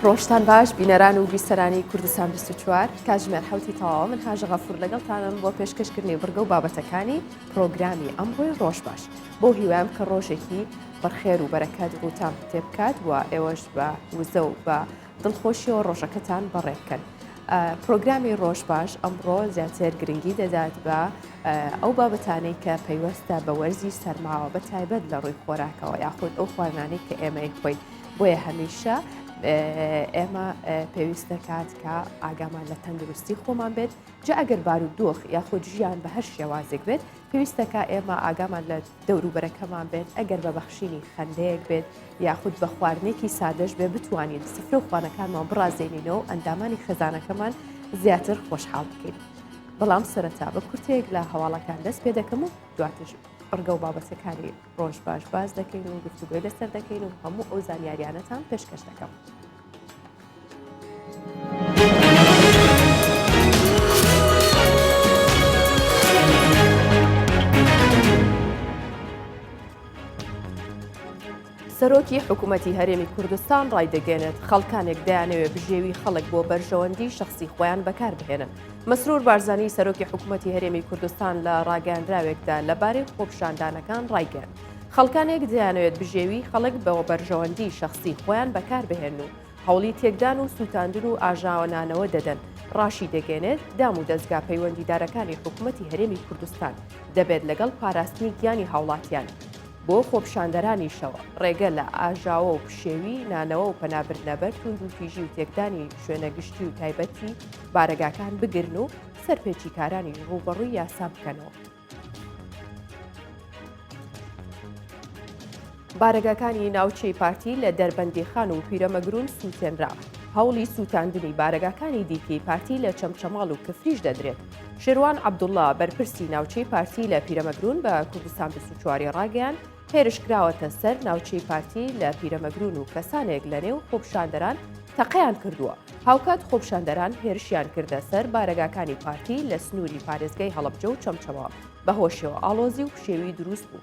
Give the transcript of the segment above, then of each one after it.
ڕۆژتان باش بینەران و بیسەرانی کوردستان 24 کاتژمێر حوتی تەواو من هاژە غەفور لەگەڵتانم بۆ پێشکەشکردنی بڕگە و بابەتەکانی پرۆگرامی ئەمڕۆی ڕۆژ باش بۆ هیوام کە ڕۆژێکی بەرخێر و بەرەکەت ڕووتان تێبکات و ئێوەش بە وزە و بە دڵخۆشیەوە ڕۆژەکەتان بەڕێبکەن. پرۆگرامی ڕۆژ باش ئەمڕۆ زیاتر گرنگی دەدات بە ئەو بابەتانەی کە پەیوەستە بە وەرزی سەرماوە بە تایبەت لە ڕووی خۆراکەوە یاخود ئەو خواردانەی کە ئێمە خۆین بۆیە هەمیشە ئێمە پێویستە کات کە ئاگامان لە تەندروستی خۆمان بێت جا ئەگەر بارودۆخ یاخود ژیان بە هەر شێوازێک بێت پێویستەکە ئێمە ئاگامان لە دەوروبەرەکەمان بێت ئەگەر بە بەخشینی خەندەیەک بێت یاخود بە خواردنێکی سادەش بێ بتوانین سفرە و خوانەکانمان بڕازێنینەوە ئەندامانی خەزانەکەمان زیاتر خۆشحاڵ بکەین. بەڵام سەرەتا بە کورتێک لە هەواڵەکان دەست پێ دەکەم و دواتر ڕگە و بابەتەکانی ڕۆژ باش باز دەکەین و گفتوگوی لەسەر دەکەین و هەموو ئەو زانیاریانەتان پێشکەش دەکەم. سەرۆکی حکوومەتی هەرێمی کوردستان ڕایدەگەێنێت خەڵکانێک دەیانەوێت بژێوی خەڵک بۆ بەرژەوەندی شخصی خۆیان بەکار بهێنن. مەسرور بارزانی سەرۆکی حکوومەتی هەرێمی کوردستان لە ڕاگەاندراوێکدا لەبارەی خۆپشاندانەکان ڕایگەن. خەڵکانێک دەیانەوێت بژێوی خەڵک بە بەرژەوەندی شخصی خۆیان بەکار بهێن و هەوڵی تێکدان و سووتاندن و ئاژاوەنانەوە دەدەن. ڕاشی دەگەێنێت دام و دەستگا پەیوەندیدارەکانی حکوومەتی هەرێمی کوردستان دەبێت لەگەڵ پاراستنی گیانی هاوڵاتیان بۆ خۆپشاندەرانیشەوە ڕێگە لە ئاژاوە و پشێوی نانەوە و پەنابردنەبەر تونند و تیژی و تێکدانی شوێنە گشتی و تایبەتی بارەگاکان بگرن و سەرپێکی کارانی ڕوبەڕووی یاسا بکەنەوە. بارەگاکانی ناوچەی پارتی لە دەربەندیخان و پیرەمەگرون سووتێنرا. هەوڵی سووتاندنی بارەگاکانی دیکەی پارتی لە چەمچەماڵ و کفریش دەدرێت. شێروان عەبدوڵڵا بەرپرسی ناوچەی پارتی لە پیرەمەگرون بە کوردستان 24 ڕاگەیان هێرشکراوەتە سەر ناوچەی پارتی لە پیرەمەگرون و کەسانێک لە نێو خۆپشاندەران تەقەیان کردووە. هاوکات خۆپشاندەران هێرشیان کردە سەر بارەگاکانی پارتی لە سنووری پارێزگای هەڵەبجە و چەمچەماڵ بە هۆشەوە ئاڵۆزی و پشێوی دروست بوو.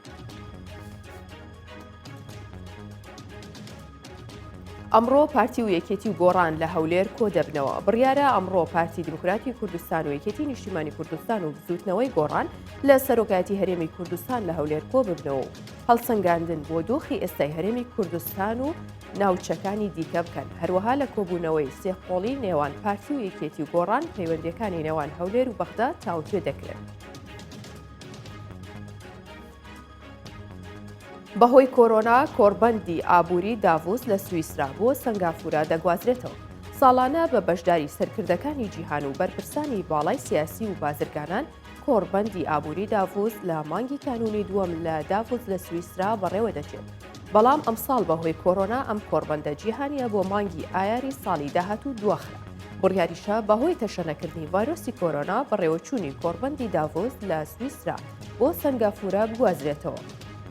ئەمڕۆ پارتی و یەکێتی و گۆڕان لە هەولێر کۆ دەبنەوە. بڕیارە ئەمڕۆ پارتی دموکراتی کوردستان و یەکێتی نیشتیمانی کوردستان و بزوتنەوەی گۆڕان لە سەرۆکایەتی هەرێمی کوردستان لە هەولێر کۆ ببنەوە و هەڵسەنگاندن بۆ دۆخی ئێستای هەرێمی کوردستان و ناوچەکانی دیکە بکەن. هەروەها لە کۆبوونەوەی سێقۆڵی نێوان پارتی و یەکێتی و گۆڕان پەیوەندیەکانی نێوان هەولێر و بەغدا تاوتوێ دەکرێت. بەهۆی کۆرۆنا کۆڕبەندی ئابووری داڤۆس لە سویسرا بۆ سنگافورە دەگوازرێتەوە. ساڵانە بە بەشداری سەرکردەکانی جیهان و بەرپرسانی باڵای سیاسی و بازرگانان کۆڕبەندی ئابووری داڤۆس لە مانگی کانونی دووەم لە داڤۆس لە سویسرا بەڕێوە دەچێت. بەڵام ئەمساڵ بەهۆی کۆرۆنا ئەم کۆڕبەندە جیهانیە بۆ مانگی ئایاری ساڵی داهاتوو دواخرا. بڕیاریشە بەهۆی تەشەنەکردنی ڤایرۆسی کۆرۆنا بەڕێوەچوونی کۆڕبەندی داڤۆس لە سویسرا بۆ سنگافورە بگوازرێتەوە.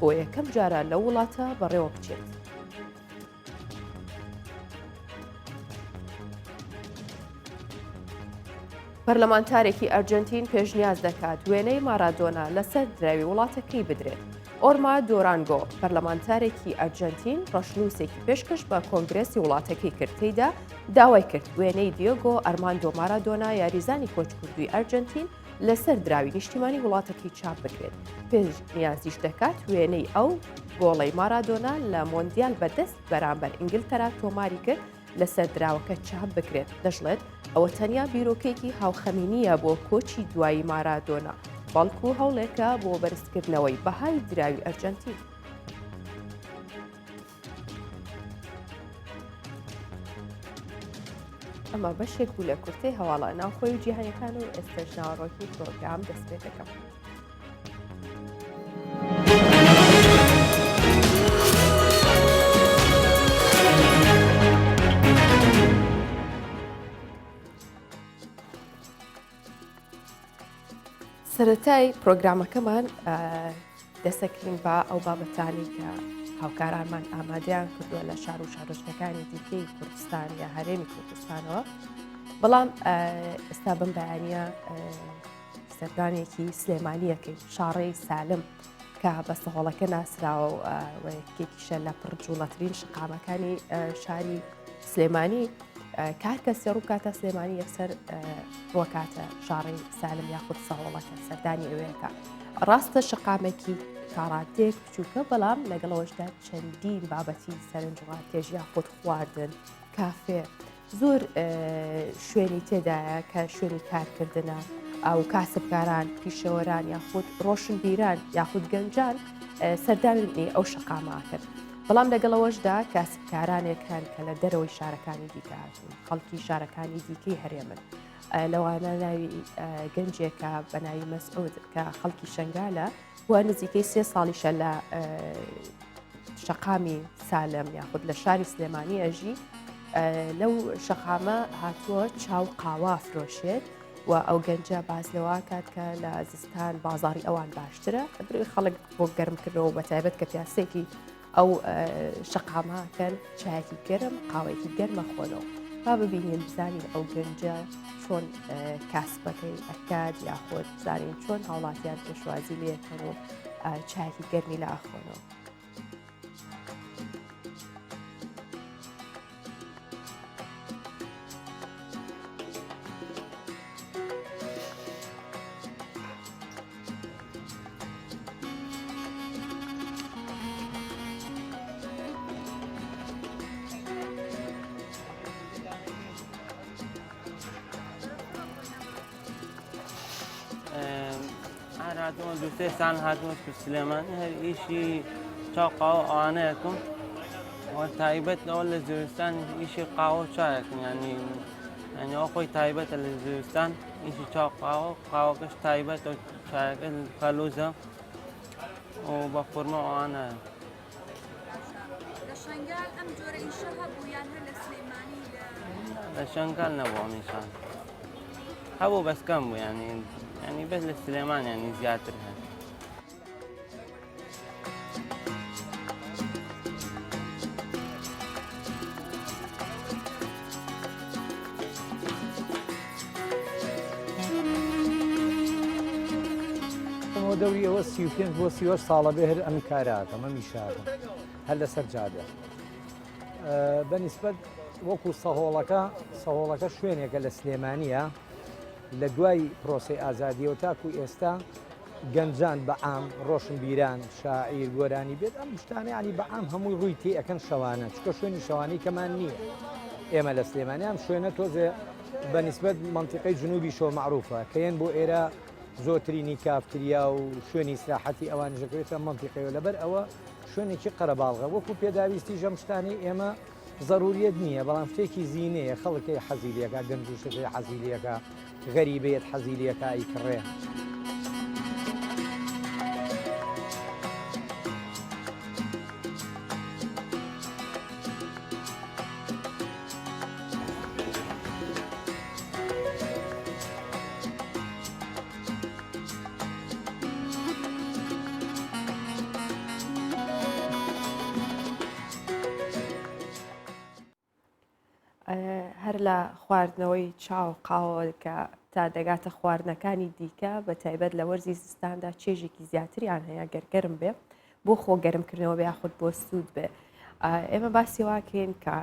بۆ یەکەم جارە لە وڵاتە بەڕێوە بچێت. پەرلەمانتارێکی ئەرجنتین پێشنیاز دەکات وێنەی مارادۆنا لەسەر دراوی وڵاتەکەی بدرێت. ئۆرما دۆرانگۆ پەرلەمانتارێکی ئەرجنتین ڕەشنووسێکی پێشکەش بە کۆنگرێسی وڵاتەکەی کردتەیدا داوای کرد وێنەی دیۆگۆ ئەرماندۆ مارادۆنا یاریزانی کۆچکردووی ئەرجنتین لەسەر دراوی نیشتیمانی وڵاتەکەی چاپ بکرێت. پێشنیازیش دەکات وێنەی ئەو گۆڵەی مارادۆنا لە مۆندیال بەدەست بەرامبەر ئینگلتەرا تۆماری کرد لەسەر دراوەکە چاپ بکرێت. دەژڵێت ئەوە تەنیا بیرۆکێکی هاوخەمینیە بۆ کۆچی دوایی مارادۆنا بەڵکو هەوڵێکە بۆ بەرزکردنەوەی بەهای دراوی ئەرجنتین. ئەمە بەشێک بوو لە کورتەی هەواڵە ناوخۆی و جیهانیەکان و ئێستش ناوەڕۆکی پرۆگرام دەست پێ دەکەم. سەرەتای پرۆگرامەکەمان دەسەکرین بە ئەو بابەتانی کە هاوکارانمان ئامادەیان کردووە لە شار و شارۆچکەکانی دیکەی کوردستان یا هەرێمی کوردستانەوە. بەڵام ئێستا بم بەیانیە سەردانێکی سلێمانیەکەی شاڕەی سالم کە بەستەهۆڵەکە ناسراوە و یەکێکیشە لە پڕجوڵەترین شقامەکانی شاری سلێمانی کار کەسێ ڕووکاتە سلێمانی یەکسەر ڕۆکاتە شاڕی سالم یاخود سەهۆڵەکە سەردانی ئەوەیەکە ڕاستە شقامێکی کاڕاتێک بچووکە بەڵام لەگەڵەوەشدا چەندین بابەتی سەرنجڕاتێژ یاخود خواردن کافێ زۆر شوێنی تێدایە کە شوێنی کارکردنە ئەو کاسبکاران پیشەوەران یاخود ڕۆشن بیران یاخود گەنجان سەردانی ئەو شقاماکرد بەڵام لەگەڵەوەشدا کاسبکارانێک هەن کە لە دەرەوەی شارەکانی دیکاتون خەڵکی شارەکانی دیکەی هەرێمن لەوانە ناوی گەنجێکە بە ناوی مەسعود کە خەڵکی شنگالە وە نزیکەی 3 ساڵیشە لە شەقامی سالم یاخود لە شاری سلێمانی ئەژی لەو شەقامە هاتووە چاو قاوا فرۆشێت و ئەو گەنجە باز لەوە کات کە لە زستان بازاری ئەوان باشترە بروی خەڵک بۆ گەرمکردنەوە بە تایبەت کە پیاسێکی ئەو شەقاماکەن چایەکی گەرم قاوەیەکی گەرمە خۆنەوە با ببینین بزانین ئەو گەنجە چۆن کاسبەکەی ئەکات یاخۆت بزانین چۆن هاوڵاتیان پێشوازی لێکەن و چایەکی گەرمی لە ئاخۆنەوە. هاتون دوسته سال هاتون تو سليمان هر إشي قهوة أوانيكم وتايبت لأول لزوستان إشي قهوة شايكم يعني أخوي تايبت لزوستان إشي قهوة كش تايبت وشايك الفلوزة وبخورما أوانا لشنغال أم جورا إن شهب ويان هلا سليماني لشنغال نبغى مشان هبو بس كم يعني بس للسليمان يعني زيادتها دەوری ئەوە 35 بۆ 30 ساڵە بێ هەر ئەم کاراتە ئەمە میشارە هەر لەسەر جادە بەنسبەت وەکو سەهۆڵەکە شوێنێکە لە سلێمانیە لە دوای پرۆسی ئازادیەوە تاکو ئێستا گەنجان بەعام ڕۆشن بیران شاعیر گۆرانی بێت ئەم شتانە ینی بەعام هەمووی ڕووی تێ ئەەکەن شەوانە چکە شوێنی شەوانی کەمان نییە ئێمە لە سلێمانی ئەم شوێنە تۆزێ بەنسبەت منتیقەی جنوبی شۆ معروفە کەیان بۆ ئێرە زۆترینی کافتریا و شوێنی سراحەتی ئەوان ژەکرێتە منتیقەوە لەبەر ئەوە شوێنێکی قەرەباڵغە وەکو پێداویستی ژەم شتانی ئێمە ضروريت نییە بەڵام شتێکی زیینەیە خەڵکی حەزیلەکە گەنج و شتێ حەزیلەکە غەریبێت حەزیلەکە ئیکڕێ. هەر لە خواردنەوەی چاو قاوە کە تا دەگاتە خواردنەکانی دیکە بە تایبەت لە وەرزی زستاندا چێژێکی زیاتریان هەیە گەرگەرم بێ بۆ خۆ گەرمکردنەوە بە یاخود بۆ سوود بێ ئێمە باسی واکەین کە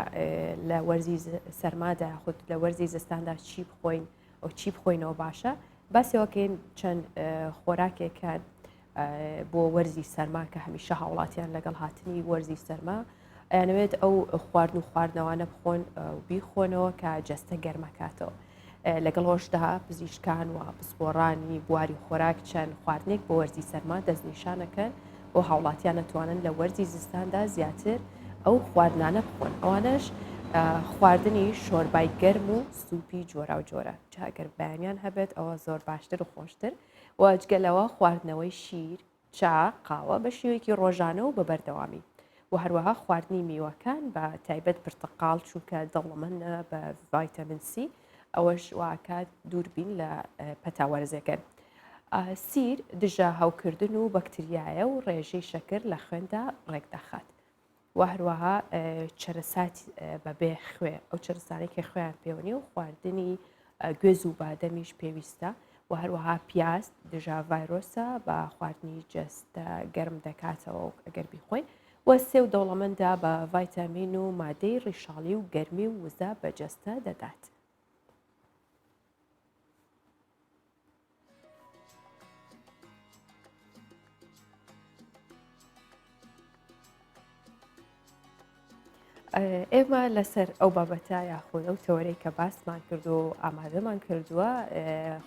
لە وەرزی سەرمادا یاخود لە وەرزی زستاندا چی بخۆین ئەو چی بخۆینەوە باشە باسی واکەین چەند خۆراکێکان بۆ وەرزی سەرما کە هەمیشە هاوڵاتیان لەگەڵ هاتنی وەرزی سەرما ئەیانەوێت ئەو خواردن و خواردنەوەانە بخۆن و بیخۆنەوە کە جەستە گەرمەکاتەوە لەگەڵ هۆشدا پزیشکان و پسپۆڕانی بواری خۆراک چەند خواردنێک بۆ وەرزی سەرما دەستنیشانەکەن بۆ هاوڵاتیان نەتوانن لە وەرزی زستاندا زیاتر ئەو خواردنانە بخۆن ئەوانەش خواردنی شۆربای گەرم و سوپی جۆرا و جۆرە جاگەر بەیانیان هەبێت ئەوە زۆر باشتر و خۆشتر وەجگەلەوە خواردنەوەی شیر چا قاوە بە شێوەیەکی ڕۆژانە و بە بەردەوامی و هەروەها خواردنی میوەکان بە تایبەت پرتەقاڵ چونکە دەوڵەمەندە بە ڤایتەمین سی ئەوەش واکات دووربین لە پەتاوەرزەکەن. سیر دژە هەوکردن و بەکتریایە و ڕێژەی شەکر لە خوێندا ڕێکدەخات و هەروەها چرەسات بەبێ خوێ ئەو چرەسانێکی خۆیان پێوەنی و خواردنی گوێز و بادەمیش پێویستە و هەروەها پیاز دژە ڤایرۆسە بە خواردنی جەستە گەرم دەکاتەوە ئەگەر بیخۆین و سێ و دەوڵەمەندە بە ڤایتامین و مادەی ڕیشاڵی و گەرمی و وزە بەجەستە دەدات. ئێمە لەسەر ئەو بابەتە یاخود ئەو تەوەرەی کە باسمان کردو و ئامادەمان کردووە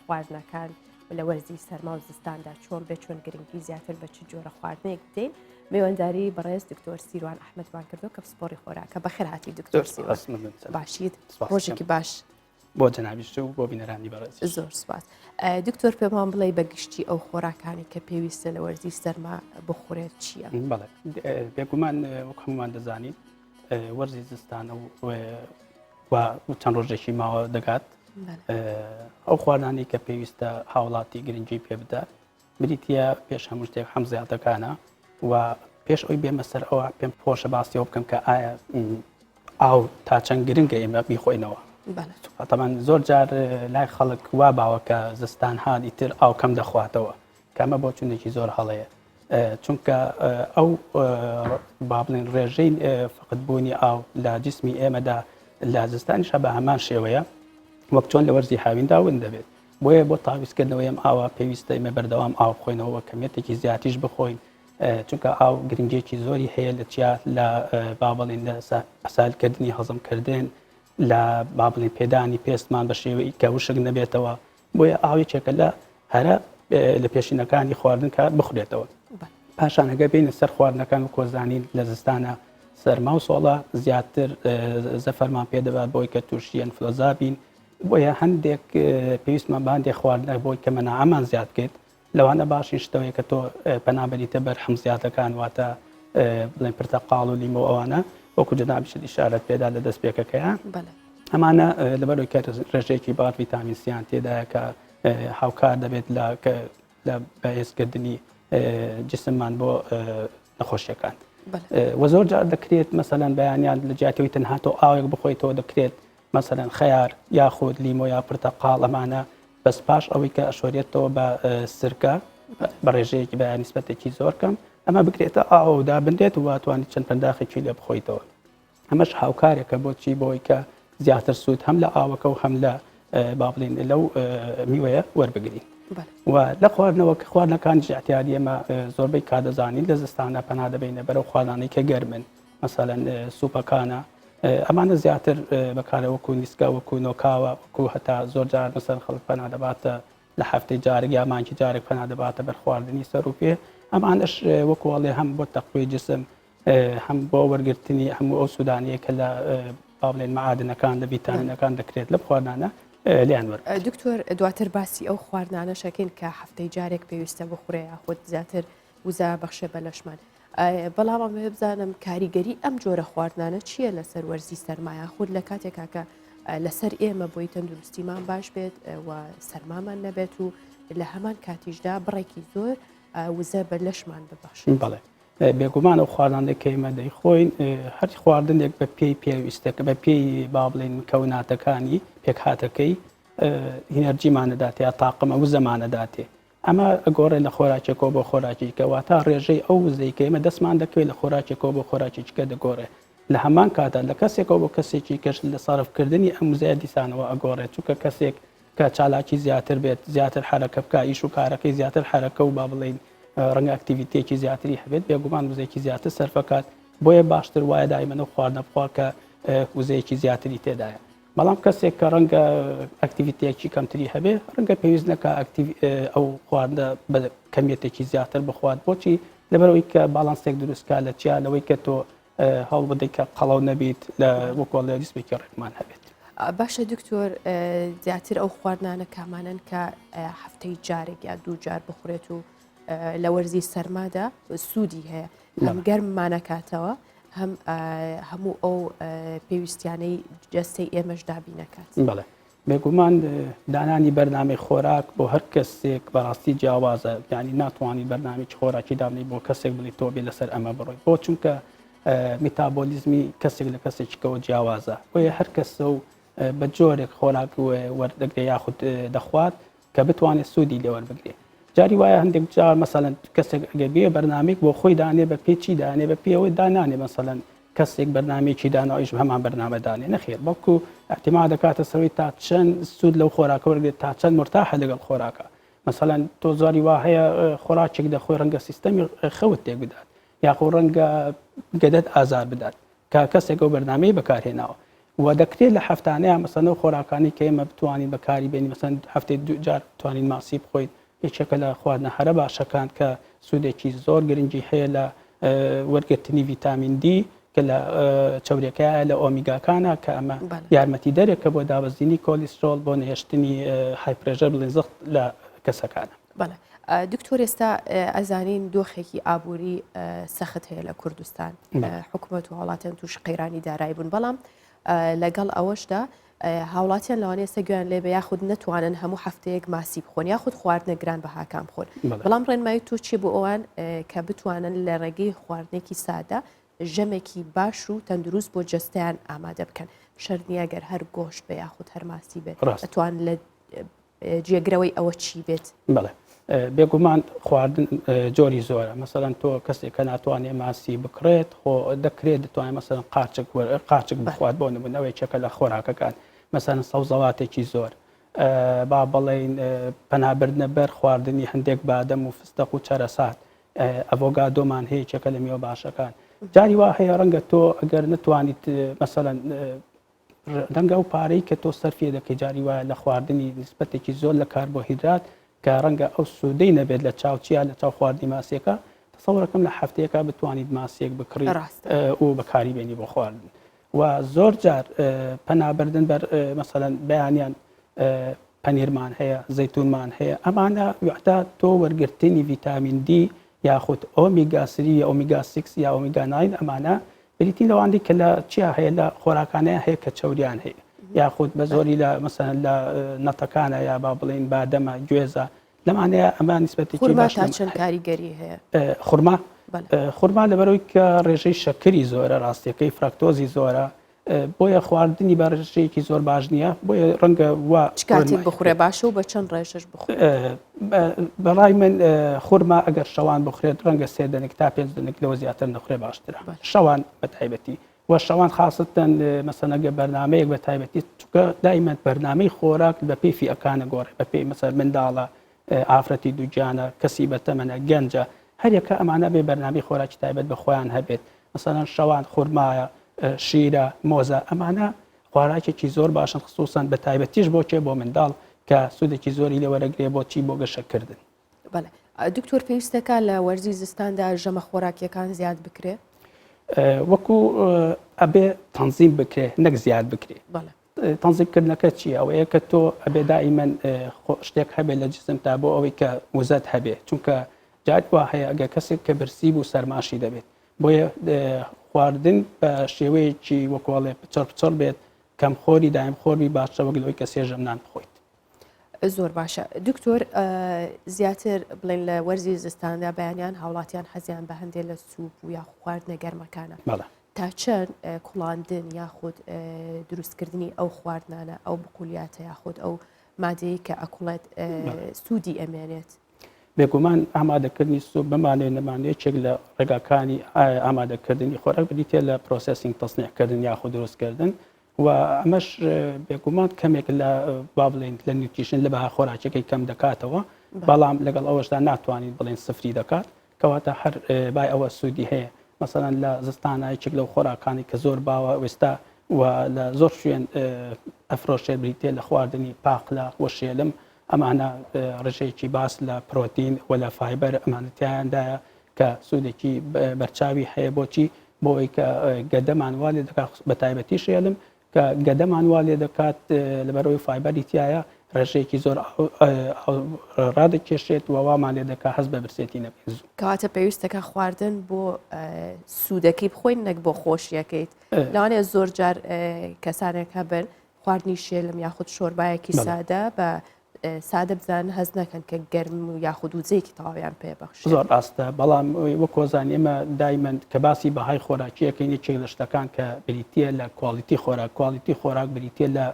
خواردنەکان لە وەرزی سەرما و زستاندا چۆن بێ چۆن گرنگی زیاتر بە چ جۆرە خواردنێک بدەین میوانداری بەڕێز دکتۆر سیروان ئەحمەدوان کردو کە پسپۆڕی خۆراکە بەخێر هاتی دکتۆر سیروان باشیت ڕۆژێکی باش بۆ جەنابیشت و بۆ بینەرانی بەڕێز زۆر سپاس دکتۆر پێمان بڵێ بەگشتی ئەو خۆراکانی کە پێویستە لە وەرزی سەرما بخورێت چییە؟ بەڵێ بێگومان وەک هەمومان دەزانین وەرزی زستانە و چەند ڕۆژێکی ماوە دەگات ئەو خواردانی کە پێویستە هاوڵاتی گرنگی پێ بدات بریتە پێش هەموو شتێک هەم زیاتەکانە و پێش ئەوی بێمە سەر ئەوە پێم خۆشە باسیەوە بکەم کە ئایا ئاو تا چەند گرنگە ئێمە بیخۆینەوە تەمان زۆر جار لای خەڵک وا باوەکە زستان هاانی تر ئاو کەم دەخواتەوە کەمە بۆ چونێکی زۆر هەڵەیە چونکە ئەو با بڵێن ڕێژەی فقتبوونی ئاو لە جسمی ئێمەدا لە زستانیشە بە هەمان شێوەیە وەک چۆن لە وەرزی هاویندا ون دەبێت بۆیە بۆ تاویستکردنەوەی ئەم ئاوا پێویستە ئێمە بەردەوام ئاو بخۆینەوە کەمێتێکی زیاتیش بخۆین چونکە ئاو گرنگێکی زۆری هەیە لە چیا لە با بڵێن لە ئەسالکردنی هەزمکردن لە با بڵێن پێدانی پێستمان بە شێوەی کە وشک نەبێتەوە بۆیە ئاوێکێکە لە هەرە لە پێشینەکانی خواردن کات بخورێتەوە پاشان هەگە بینە سەر خواردنەکان و کۆزانین لە زستانە سەرما و سۆڵە زیاتر زەفەرمان پێدەبات بۆی کە تووشی ئەنفلۆزا بین بۆیە هەندێک پێویستمان باندێک خواردنە بۆی کە مەناعەمان زیاد کرد لەوانە باشین شتەوەی کە تۆ پەنابەریتە بەر هەمزیاتەکان واتە بڵێن پرتەقاڵ و لیمۆ ئەوانە وەکو جەنابیشت ئیشارەت پێدا لە دەستپێکەکەیان ئەمانە لەبەرەوەی کە ڕێژەیەکی بار ڤیتامین سیان تێدایە کە هاوکار دەبێت لە بەهێزکردنی جسممان بۆ نەخۆشیەکان وە زۆر جار دەکرێت مەسەلەن بەیانیان لە جیاتەوەی تەنها تۆ ئاوێک بخۆیتەوە دەکرێت مەسەلەن خەیار یاخود لیمۆ یا پرتەقاڵ ئەمانە بەس پاش ئەوەی کە ئەشۆرێتەوە بە سرکە بە ڕێژەیەکی بە نیسبەتێکی زۆر کەم ئەمە بکرێتە ئاودا بندێت و واتوانانی چەند پەنداخێکی لێ بخۆیتەوە ئەمەش هاوکارێکە بۆچی بۆی کە زیاتر سوود هەم لە ئاوەکە و هەم لە با بڵێن لەو میوەیە وەربگرین و لە خواردنەوە کە خواردنەکانی احتیاجی ئێمە زۆربەی کادەزانین لە زستانە پەنا دەبینە بەرەو خواردانەی کە گەرمن مەسەلەن سوپەکانە ئەمانە زیاتر بەکارە وەکو نیسکە وەکو نۆکاوە وەکو هەتا زۆر جار مەسەن خەڵک پەنا دەباتە لە هەفتەی جارێک یا مانگی جارێک پەنا دەباتە بەر خواردنی سەر و پێ ئەمانش وەکوڵێ هەم بۆ تەقوی جسم هەم بۆ وەرگرتنی هەموو ئەو سوودانەیە کە لە با بڵێن معادنەکان لە ڤیتامینەکان دەکرێت لە خواردانە لیان وەرە دکتۆر دواتر باسی ئەو خواردانە شەکەین کە هەفتەی جارێک پێویستە بخورێ یاخود زیاتر وزە بەخشێ بە لەشمان بەڵام ئەمە بزانم کاریگەری ئەم جۆرە خواردانە چییە لەسەر وەرزی سەرمایە خود لە کاتێکا کە لەسەر ئێمە بۆی تەندروستیمان باش بێت و سەرمامان نەبێت و لە هەمان کاتیشدا بڕێکی زۆر وزە بە لەشمان ببەخشێت بەڵێ بێگومان ئەو خواردانێک کە ئێمە دەیخۆین هەر خواردنێک بە پێی پێویستەکە بە پێی با بڵێن کەوناتەکانی پێکهاتەکەی هینەرجیمانەداتێ یا تاقمە و زەمانەداتێ ئەمە ئەگۆڕێ لە خۆراکێکەوە بۆ خۆراکیکەوە تا ڕێژەی ئەو وزەی کە ئێمە دەستمان دەکەوێت لە خۆراکێکەوە بۆ خۆراکیچکە دەگۆڕێ لە هەمان کاتە لە کەسێکەوە بۆ کەسێکی کەش لە سەرفکردنی ئەم وزەیە دیسانەوە ئەگۆڕێت چونکە کەسێک کە چالاکی زیاتر بێت زیاتر حرەکە بکە ئیش و کارەکەی زیاتر حرەکە و با بڵێن ڕەنگە ئەکتیڤیتێکی زیاتری هەبێت بێگومان وزەیەکی زیاتر سەرفەکات بۆیە باشتر وایە دایمەنە خواردنە بخوا کە وزەیەکی زیاتری تێدایە بەڵام کەسێک کە ڕەنگە ئەکتیڤیتێکی کەمتری هەبێ ڕەنگە پێویست نەکە ئەو خواردنە بە کەمیەتێکی زیاتر بخوات بۆچی لەبەرەوەی کە باڵانسێک دروستکە لە چیانەوەی کە تۆ هەڵ بدەیت کە قەڵەو نەبیت لە وەکۆڵ لە دیسمێکی ڕێکمان هەبێت باشە دکتۆر زیاتر ئەو خواردانە کامانن کە هەفتەی جارێک یا دوو جار بخورێت و لە وەرزی سەرمادا سوودی هەیە هەم گەرممانەکاتەوە هەموو ئەو پێویستیانەی جەستەی ئێمەش دابینەکات بەڵێ بێگومان دانانی بەرنامەی خۆراک بۆ هەر کەسێک بەڕاستی جیاوازە یعنی ناتوانانی بەرنامێکی خۆراکی دابنی بۆ کەسێک بڵی تۆ بێ لەسەر ئەمە بڕۆی بۆ چونکە میتابۆلیزمی کەسێک لە کەسێکەوە جیاوازە بۆیە هەر کەسە و بە جۆرێک خۆراک وەردەگرێ یاخود دەخوات کە بتوانێت سوودی لێوەربگرێ جاری وایە هەندێک جار مەسەڵەن کەسێک ئەگەر بێ بەرنامێک بۆ خۆی دانێ بە پێچی دانێ بە پێەوەی دانانێ مەسەڵەن کەسێک بەرنامێکی داناویش هەمان بەرنامەدانێ نەخێر بەڵکو احتیما دەکاتە سەوەی تا چەند سوود لەو خۆراکە وەرگێت تا چەند مرتاحە لەگەڵ خۆراکە مەسەڵەن تۆ زۆری وا هەیە خۆراکێک دەخۆی ڕەنگە سیستەمی خەوت تێک بدات یاخۆ ڕەنگە گەدەت ئازار بدات کە کەسێک ئەو بەرنامەی بەکارهێناوە و دەکرێت لە هەفتانەیە مەسەڵەن ئەو خۆراکانی کە ئێمە بتوانین بەکاری بێنی مەسەڵەن هەفتەی دوو جار بتوانین ماسی بخۆیت یەکێکە لە خواردنە هەرە باشەکان کە سوودێکی زۆر گرنگی هەیە لە وەرگرتنی ڤیتامین دی کە لە چاورەکەیە لە ئۆمیگاکانە کە ئەمە یارمەتی دەرێکە بۆ دابەزینی کۆلیسترۆل بۆ نهێشتنی هایپرێژەر بڵێن زەخت لە کەسەکانە. بەڵێ دکتۆر ئێستا ئەزانین دۆخێکی ئابووری سەخت هەیە لە کوردستان حکوومەت و وڵاتیان توش قەیرانی دارایی بوون بەڵام لەگەڵ ئەوەشدا هاوڵاتیان لەوانەیە سەگویان لێ بە یاخود نەتوانن هەموو هەفتەیەک ماسی بخۆن یاخود خواردنە گران بەهاکان بخۆن بەڵام ڕێنمایی تۆ چی بۆ ئەوان کە بتوانن لە ڕێگەی خواردنێکی سادە ژەمێکی باش و تەندروست بۆ جستیان ئامادە بکەن شەرنیەگەر هەر گۆشت بە یاخود هەرماسی بێت ئەتوان لە جێگرەوەی ئەوە چی بێت بڵێ بێگومان خواردن جۆری زۆرە مەسەڵەن تۆ کەسێک کە ناتوانێت ماسی بکڕێت خۆ دەکرێت دەتوانێت مەسەڵەن قاچک بخوات بۆ نمونەوەی چەکە لە خۆراکەکان مەسەڵەن سەوزەڵاتێکی زۆر با بڵێن پەنابردنە بەر خواردنی هەندێک بادەم و فستەق و چەرەسات ئەڤۆگادۆمان هەیە چەکە لە میوە باشەکان جاری وا هەیە ڕەنگە تۆ ئەگەر نتوانیت مەسەڵەن ڕەنگە ئەو پارەی کە تۆ سەرفێ دەکەی جاری وایە لە خواردنی نسبەتێکی زۆر لە کاربۆهیدرات کە ڕەنگە ئەو سوودەی نەبێت لە چاوچیا لە چاو خواردنی ماسیەکە تەسەوڕەکەم لە هەفتەیەکە بتوانیت ماسیەک بکڕی و بەکاری بێنی بۆ خواردن و زۆر جار پەنابردن بەر مەسەڵەن بەیانیان پەنیرمان هەیە زەیتونمان هەیە ئەمانە وەحتا تۆ وەرگرتنی ڤیتامین دی یاخود ئۆمیگا 3 یا ئۆمیگا 6 یا ئۆمیگا 9 ئەمانە بریتین لەوانەی کە لە چیا هەیە لە خۆراکانەیە هەیە کە چەوریان هەیە یاخود بە زۆری لە مەسەن لە نەتەکانە یا با بڵێن بادەمە گوێزە لەمانەیە ئەمان نسبەتێکی باش چەند کاریگەری هەیە خورما لەبەرەوەی کە ڕێژەی شەکری زۆرە ڕاستیەکەی فراکتۆزی زۆرە بۆیە خواردنی بە ڕێژەیەکی زۆر باش نییە بۆیە ڕەنگە وا کاتێک بخورێ باشە و بە چەند ڕێژەش بخورێ بەڕای من خورما ئەگەر شەوان بخورێت ڕەنگە 3 دەنێک تا 5 دەنێک لەوە زیاتر نەخورێ باشترە شەوان بە تایبەتی و شەوان خاستن مەسەنەگە بەرنمەیەک بە تایبەتی چکە دایمەن بەرنامەی خۆراک بە پێی فیئەکانە گۆڕێ بە پێی مەسەر منداڵە ئافرەتی دووجانە کەسی بەتەمەنە گەنجە هەرێکە ئەمانە بێ بەرنامەی خۆراکی تایبەت بە خۆیان هەبێت مەسەڵەن شەوان خورمایە شیرە مۆزە ئەمانە خواراکێکی زۆر باشن خصوصان بە تایبەتیش بۆچێ بۆ منداڵ کە سوودێکی زۆری لێوەرەگرێ بۆچی بۆ گەشەکردن. بەڵێ دکتۆر پێویستەکە لە وەرزی زستاندا ژەمە خۆراکیەکان زیاد بکرێ وەکو ئەبێ تەنزیم بکرێ نەک زیاد بکرێ تەنزیمکردنەکە چیە ئەوەیە کە تۆ ئەبێ دائیمەن شتێک هەبێت لە جسم تا بۆ ئەوەی کە وزەت هەبێ چونکە جات وا هەیە ئەگە کەسێک کە برسی بوو سەرماشی دەبێت بۆیە خواردن بە شێوەیەکی وەکوڵێ پچڕ بێت کەم خۆری دایم خۆری باشە وەگلەوەی کە سێژەم نان بخۆیت. زۆر باشە دکتۆر زیاتر بڵێن لە وەرزی زستاندا بەیانیان هاوڵاتیان حەزیان بە هەندێک لە سوپ و یا خواردنە گەرمەکانە تا چەند کوڵاندن یاخود دروستکردنی ئەو خواردنانە ئەو بقولیاتە یاخود ئەو مادەیە کە ئەکوڵێت سوودی ئەمێنێت بێگومان ئامادەکردنی سوپ بمانێ نەمانەیەکێک لە ڕێگاکانی ئامادەکردنی خۆراک بریتێ لە پرۆسسینگ تەسنیعکردن یاخود دروستکردن و ئەمەش بێگومان کەمێک لە با بڵێن لە نیوتریشن لە بەها خۆراکەکەی کەم دەکاتەوە بەڵام لەگەڵ ئەوەشدا ناتوانین بڵێن سفری دەکات کەواتە هەر بای ئەوە سوودی هەیە مەسەڵەن لە زستانایەکێک لەو خۆراکانی کە زۆر باوە وێستا و لە زۆر شوێن ئەفرۆشێ بریتێ لە خواردنی پاقلە وەشێلم ئەمانە ڕژەیەکی باس لە پرۆتین و لە فایبەر ئەمانەتیاندایە کە سوودێکی بەرچاوی هەیە بۆچی بۆی کە گەدەمان وا لێ دەکات بە تایبەتی شێلم کە گەدەمان وا لێ دەکات لەبەرەوەی فایبەری تایە ڕێژەیەکی زۆر ڕادەکێشێت و وامان لێ دەکات هەست بە برسێتی نەبێت کەواتە پێویستەکە خواردن بۆ سوودەکەی بخۆین نەک بۆ خۆشیەکەیت لەوانەیە زۆر جار کەسانێک هەبن خواردنی شێلم یاخود شۆربایەکی سادە بە سادە بزانن هەز نەکەن کە گەرم و یاخود وزەیەکی تەواویان پێبەخشێت زۆر ڕاستە بەڵام وەک کۆزانانی ئێمە دایمەن کە باسی بەهای خۆراکیەکەین یەکێک لە شتەکان کە بریتە لە کوالیتی خۆراک بریتە لە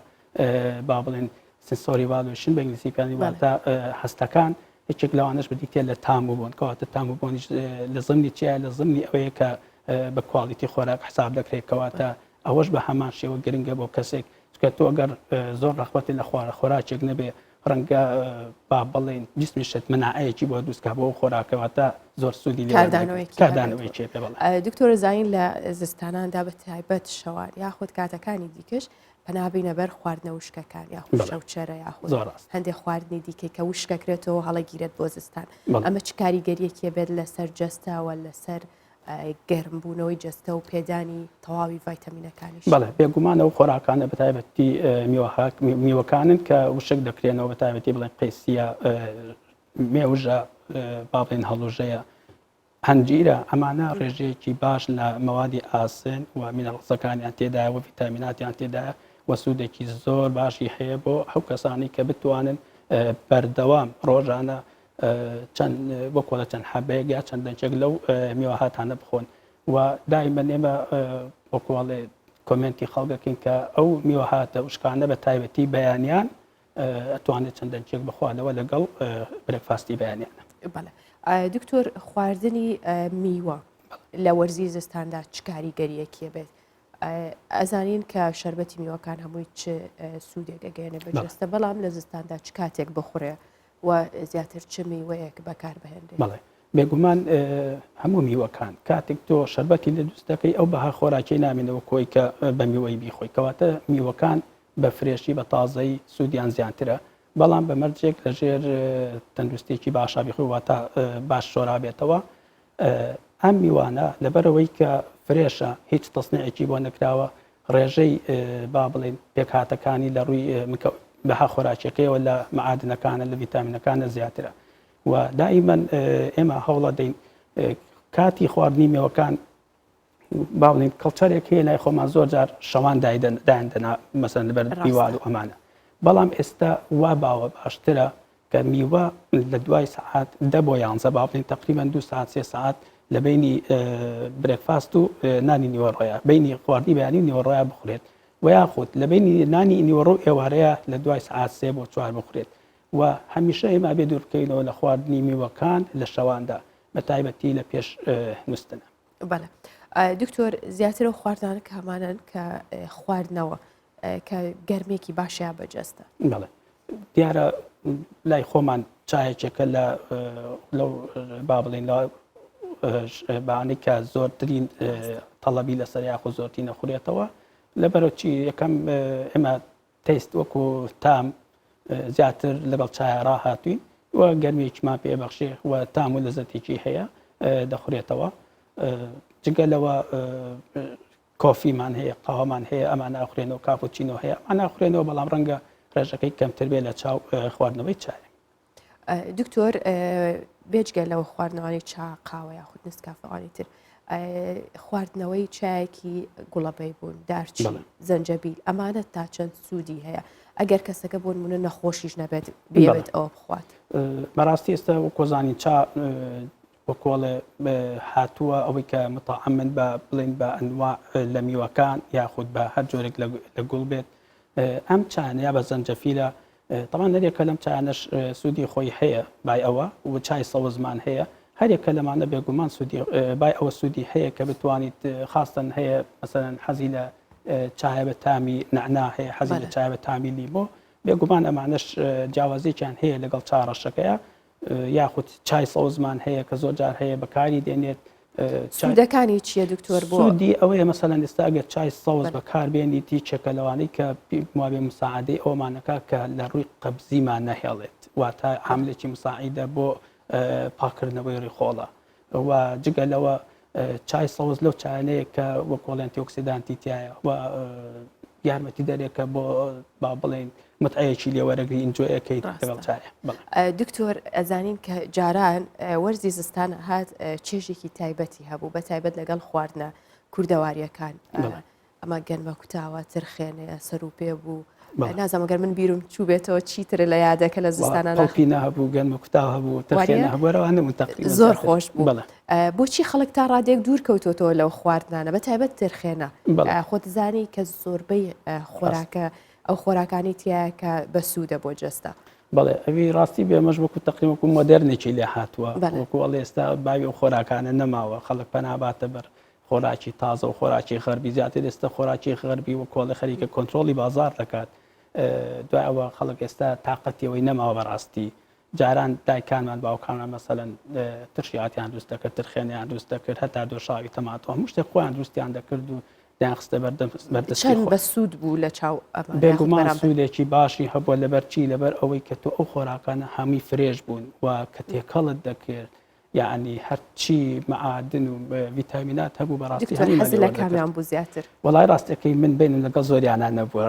با بڵێن سنسۆری ڤالوێشن بە ئینگلیزیەکانی واتە هەستەکان هیچێک لەوانش بریتە لە تامو بوون کەواتە تامو بوونیش لە زمانی چیە لە زمانی ئەوەیە کە بە کواڵیتی خۆراک حساب دەکرێت کەواتە ئەوەش بە هەمان شێوە گرنگە بۆ کەسێک کە تۆ ئەگەر زۆر ڕەخبەتی لە خۆراکێک نەبێ ڕەنگە با بڵێن جسمیشت مناعەیەکی بۆ دروستکە بۆ خۆراکەواتە زۆر سوودی کاردانەوەی چێ پێ بڵێ. دکتۆر زاین لە زستاناندا بە تایبەت شەوار یاخود کاتەکانی دیکەش پەنابینە بەر خواردنە وشکەکان یاخود شەوچەرە یاخود هەندێک خواردنی دیکەی کە وشکەکرێتەوە هەڵەگیرێت بۆ زستان ئەمە چ کاریگەریەکیە بێت لەسەر جەستەوە لەسەر گەرمبوونەوەی جەستە و پێدانی تەواوی ڤایتەمینەکانیش. بەڵێ بێگومانەوە خۆراکانە بەتایبەتی میوەکانن کە وشک دەکرێنەوە بەتایبەتی بڵێن قەیسیە مێوژە با بڵێن هەڵوژەیە هەنجیرە ئەمانە ڕێژەیەکی باش لە مەوادی ئاسن و مینەڵسەکانیان تێدایە و ڤیتامیناتیان تێدایە و سوودێکی زۆر باشی هەیە بۆ ئەو کەسانی کە بتوانن بەردەوام ڕۆژانە چەند بۆ کۆڵە چەند حەبەیەک یا چەندەنچێک لەو میوەهاتانە بخۆن و دائیمەن ئێمە بۆ کۆڵێ کۆمنتی خەڵکەکەین کە ئەو میوەهاتە وشکانە بە تایبەتی بەیانیان ئەتوانێت چەندەنچێک بخوانەوە لەگەڵ برێکفاستی بەیانیانە. بەڵێ دکتۆر خواردنی میوە لە وەرزی زستاندا چ کاریگەریەکیە بێت ئەزانین کە شەربەتی میوەکان هەمووی چ سوودێک ئەگەێنێ بەجەستە بەڵام لە زستاندا چ کاتێک بخورێ و زیاتر چ میوەیەک بەکار بهێنرێت. بەڵێ بێگومان هەموو میوەکان کاتێک تۆ شەربەتی لە دروست دەکەی ئەو بەها خۆراکی نامێنەوە کۆی کە بە میوەی بیخۆی کەواتە میوەکان بە فرێشی بە تازایی سوودیان زیاترە بەڵام بە مەرجێک لەژێر تەندروستێکی باشا بیخۆی واتە باش شۆرا بێتەوە ئەم میوانە لەبەرەوەی کە فرێشە هیچ تەسنیعێکی بۆ نەکراوە ڕێژەی با بڵێن پێکهاتەکانی لە ڕووی بەها خۆراکیەکەیەوە لە مەعادنەکانە لە ڤیتامینەکانە زیاترە و دائیمەن ئێمە هەوڵە دەین کاتی خواردنی میوەکان با بڵێن کەڵچەرێک هەیە لای خۆمان زۆر جار شەوان دایاندەنا مەسەن لەبەر دیوار و ئەمانە بەڵام ئێستا وا باوە باشترە کە میوە لە دوای سەعات 10 بۆ 11 با بڵێن تقریباً 2 ساعت 3 ساعت لە بینی برێکفاست و نانی نیوەڕۆیە بینی خواردنی بەیانی و نیوەڕۆیە بخورێت و یاخود لە بینی نانی نیوەڕۆ ئێوارەیە لە دوای سەعات 3 بۆ 4 بخورێت و هەمیشە ئێمە بێ دووربکەینەوە لە خواردنی میوەکان لە شەواندا بە تایبەتی لە پێش نووستنە. بەڵێ دکتۆر زیاتر و خواردانە کامانن کە خواردنەوە کە گەرمێکی باشیان بەجەستە. بەڵێ دیارە لای خۆمان چایەکێکە لەو با بڵێن بەانەی کە زۆرترین تەڵەبی لەسەر یاخۆ زۆرتی نەخورێتەوە لەبەرەوەی یەکەم ئێمە تەیست وەکو تام زیاتر لەگەڵ چایە ڕاهاتووین و گەرمێکیمان پێبەخشێ و تام و لەزەتێکی هەیە دەخورێتەوە جگەلەوە کۆفیمان هەیە قاوەمان هەیە ئەمانە ئەخورێنەوە کاپۆچینۆ هەیە ئەمانە ئەخورێنەوە بەڵام ڕەنگە ڕێژەکەی کەمتر بێ لە چاو خواردنەوەی چای. دکتۆر بێجگە لەوە خواردنەوەی چا قاوە یاخود نسکافەوانی تر خواردنەوەی چایەکی گوڵەبەی بوون دارچی زەنجەبیل ئەمانە تا چەند سوودی هەیە ئەگەر کەسەکە بۆ نمونە نەخۆشیش نەبێت بێت ئەوە بخوات. بەڕاستی ئێستا وەکۆزانی چا وەکۆڵێ هاتووە ئەوەی کە متەعەمد بە بڵێن بە ئەنواع لە میوەکان یاخود بە هەر جۆرێک لە گوڵ بێت ئەم چایانە یا بە زەنجەفیلە طبعا هەرێکە لەم چایانەش سوودی خۆی هەیە بای ئەوە و چای سەوزمان هەیە هەرێکە لەمانە بێگومان بای ئەوە سوودی هەیە کە بتوانیت خاستن هەیە مثلەن حەزی لە چایە بە تامی نەعنا هەیە حەزی لە چایە بە تامی لیمۆ بێگومان ئەمانەش جیاوازێکیان هەیە لەگەڵ چاڕەشەکەیە یاخود چای سەوزمان هەیە کە زۆر جار هەیە بەکاری دێنێت سوودەکانی چییە دکتۆر بۆ سوودی ئەوەیە مەسەلەن ئێستا ئەگەر چای سەوز بەکاربێنیتی چێکە لەوانەی کە موابێ مساعدەی ئەومانەکە کە لە ڕووی قەبزیمان نەهێڵێت واتە عاملێکی مساعیدە بۆ پاکردنەوەی ڕێخۆڵە و جگەلەوە چای سەوز لەو چایانەیە کە وەکۆڵ ئەنتیۆکسیدانتی تایە و یارمەتی دەرێکە بۆ با بڵێن متعەیەکی لێوەرەگری ئینجۆیەکەی لەگەڵ چایە. دکتۆر ئەزانین کە جاران وەرزی زستان هات چێژێکی تایبەتی هەبوو بە تایبەت لەگەڵ خواردنە کوردەواریەکان ئەمە گەنمە کوتاوە ترخێنەیە سەر و پێ بوو نازانم ئەگەر من بیرم چوو بێتەوە چیتر لە یادەکە لە زستانە پینە هەبوو گەنمە کوتاو هەبوو ترخێنە هەبووەوە متەقریبا زۆر خۆش بوو. بۆچی خەڵک تا ڕادێک دوور کەوتۆتەوە لەو خواردنانە بە تایبەت ترخێنە خۆت زانی کە زۆربەی خۆراکە ئەو خۆراکانی تایە کە بە سوودە بۆ جەستە. بەڵێ ئەوی ڕاستی بێمەش وەکو تقریبا مۆدرنێکی لێ هاتووە بەڵێ. وەکو ئەڵێ ئێستا باوی و خۆراکانە نەماوە خەڵک پەناباتە بەر خۆراکی تازە و خۆراکی غەربی زیاتر ئێستا خۆراکی غەربی و کۆڵی خەریکە کۆنتترۆلی بازار دەکات دوای ئەوە خەڵک ئێستا تااقەتیەوەی نەماوە بەڕاستی جاران دایکانمان باوکانمان مەسەلەن ترشیاتیان دروست دەکرد ترخێنیان دروست دەکرد هەتا دۆشاوی تەماتۆ هەموو شتێک خۆیان دروستیان دەکرد و دایانخستە بەردەستی چەند خۆ. بە سوود بوو لە چاو بێگومان سوودێکی باشی هەبووە لەبەرچی لەبەر ئەوەی کە تۆ ئەو خۆراکانە هەمی فرێژ بوون و کە تێکەڵت دەکرد یعنی هەرچی مەعادن و ڤیتامینات هەبوو بەڕاستی حەزی لە کامیان بوو زیاتر وڵای ڕاستەکەی من بینم لەگەڵ زۆریانە نەبووە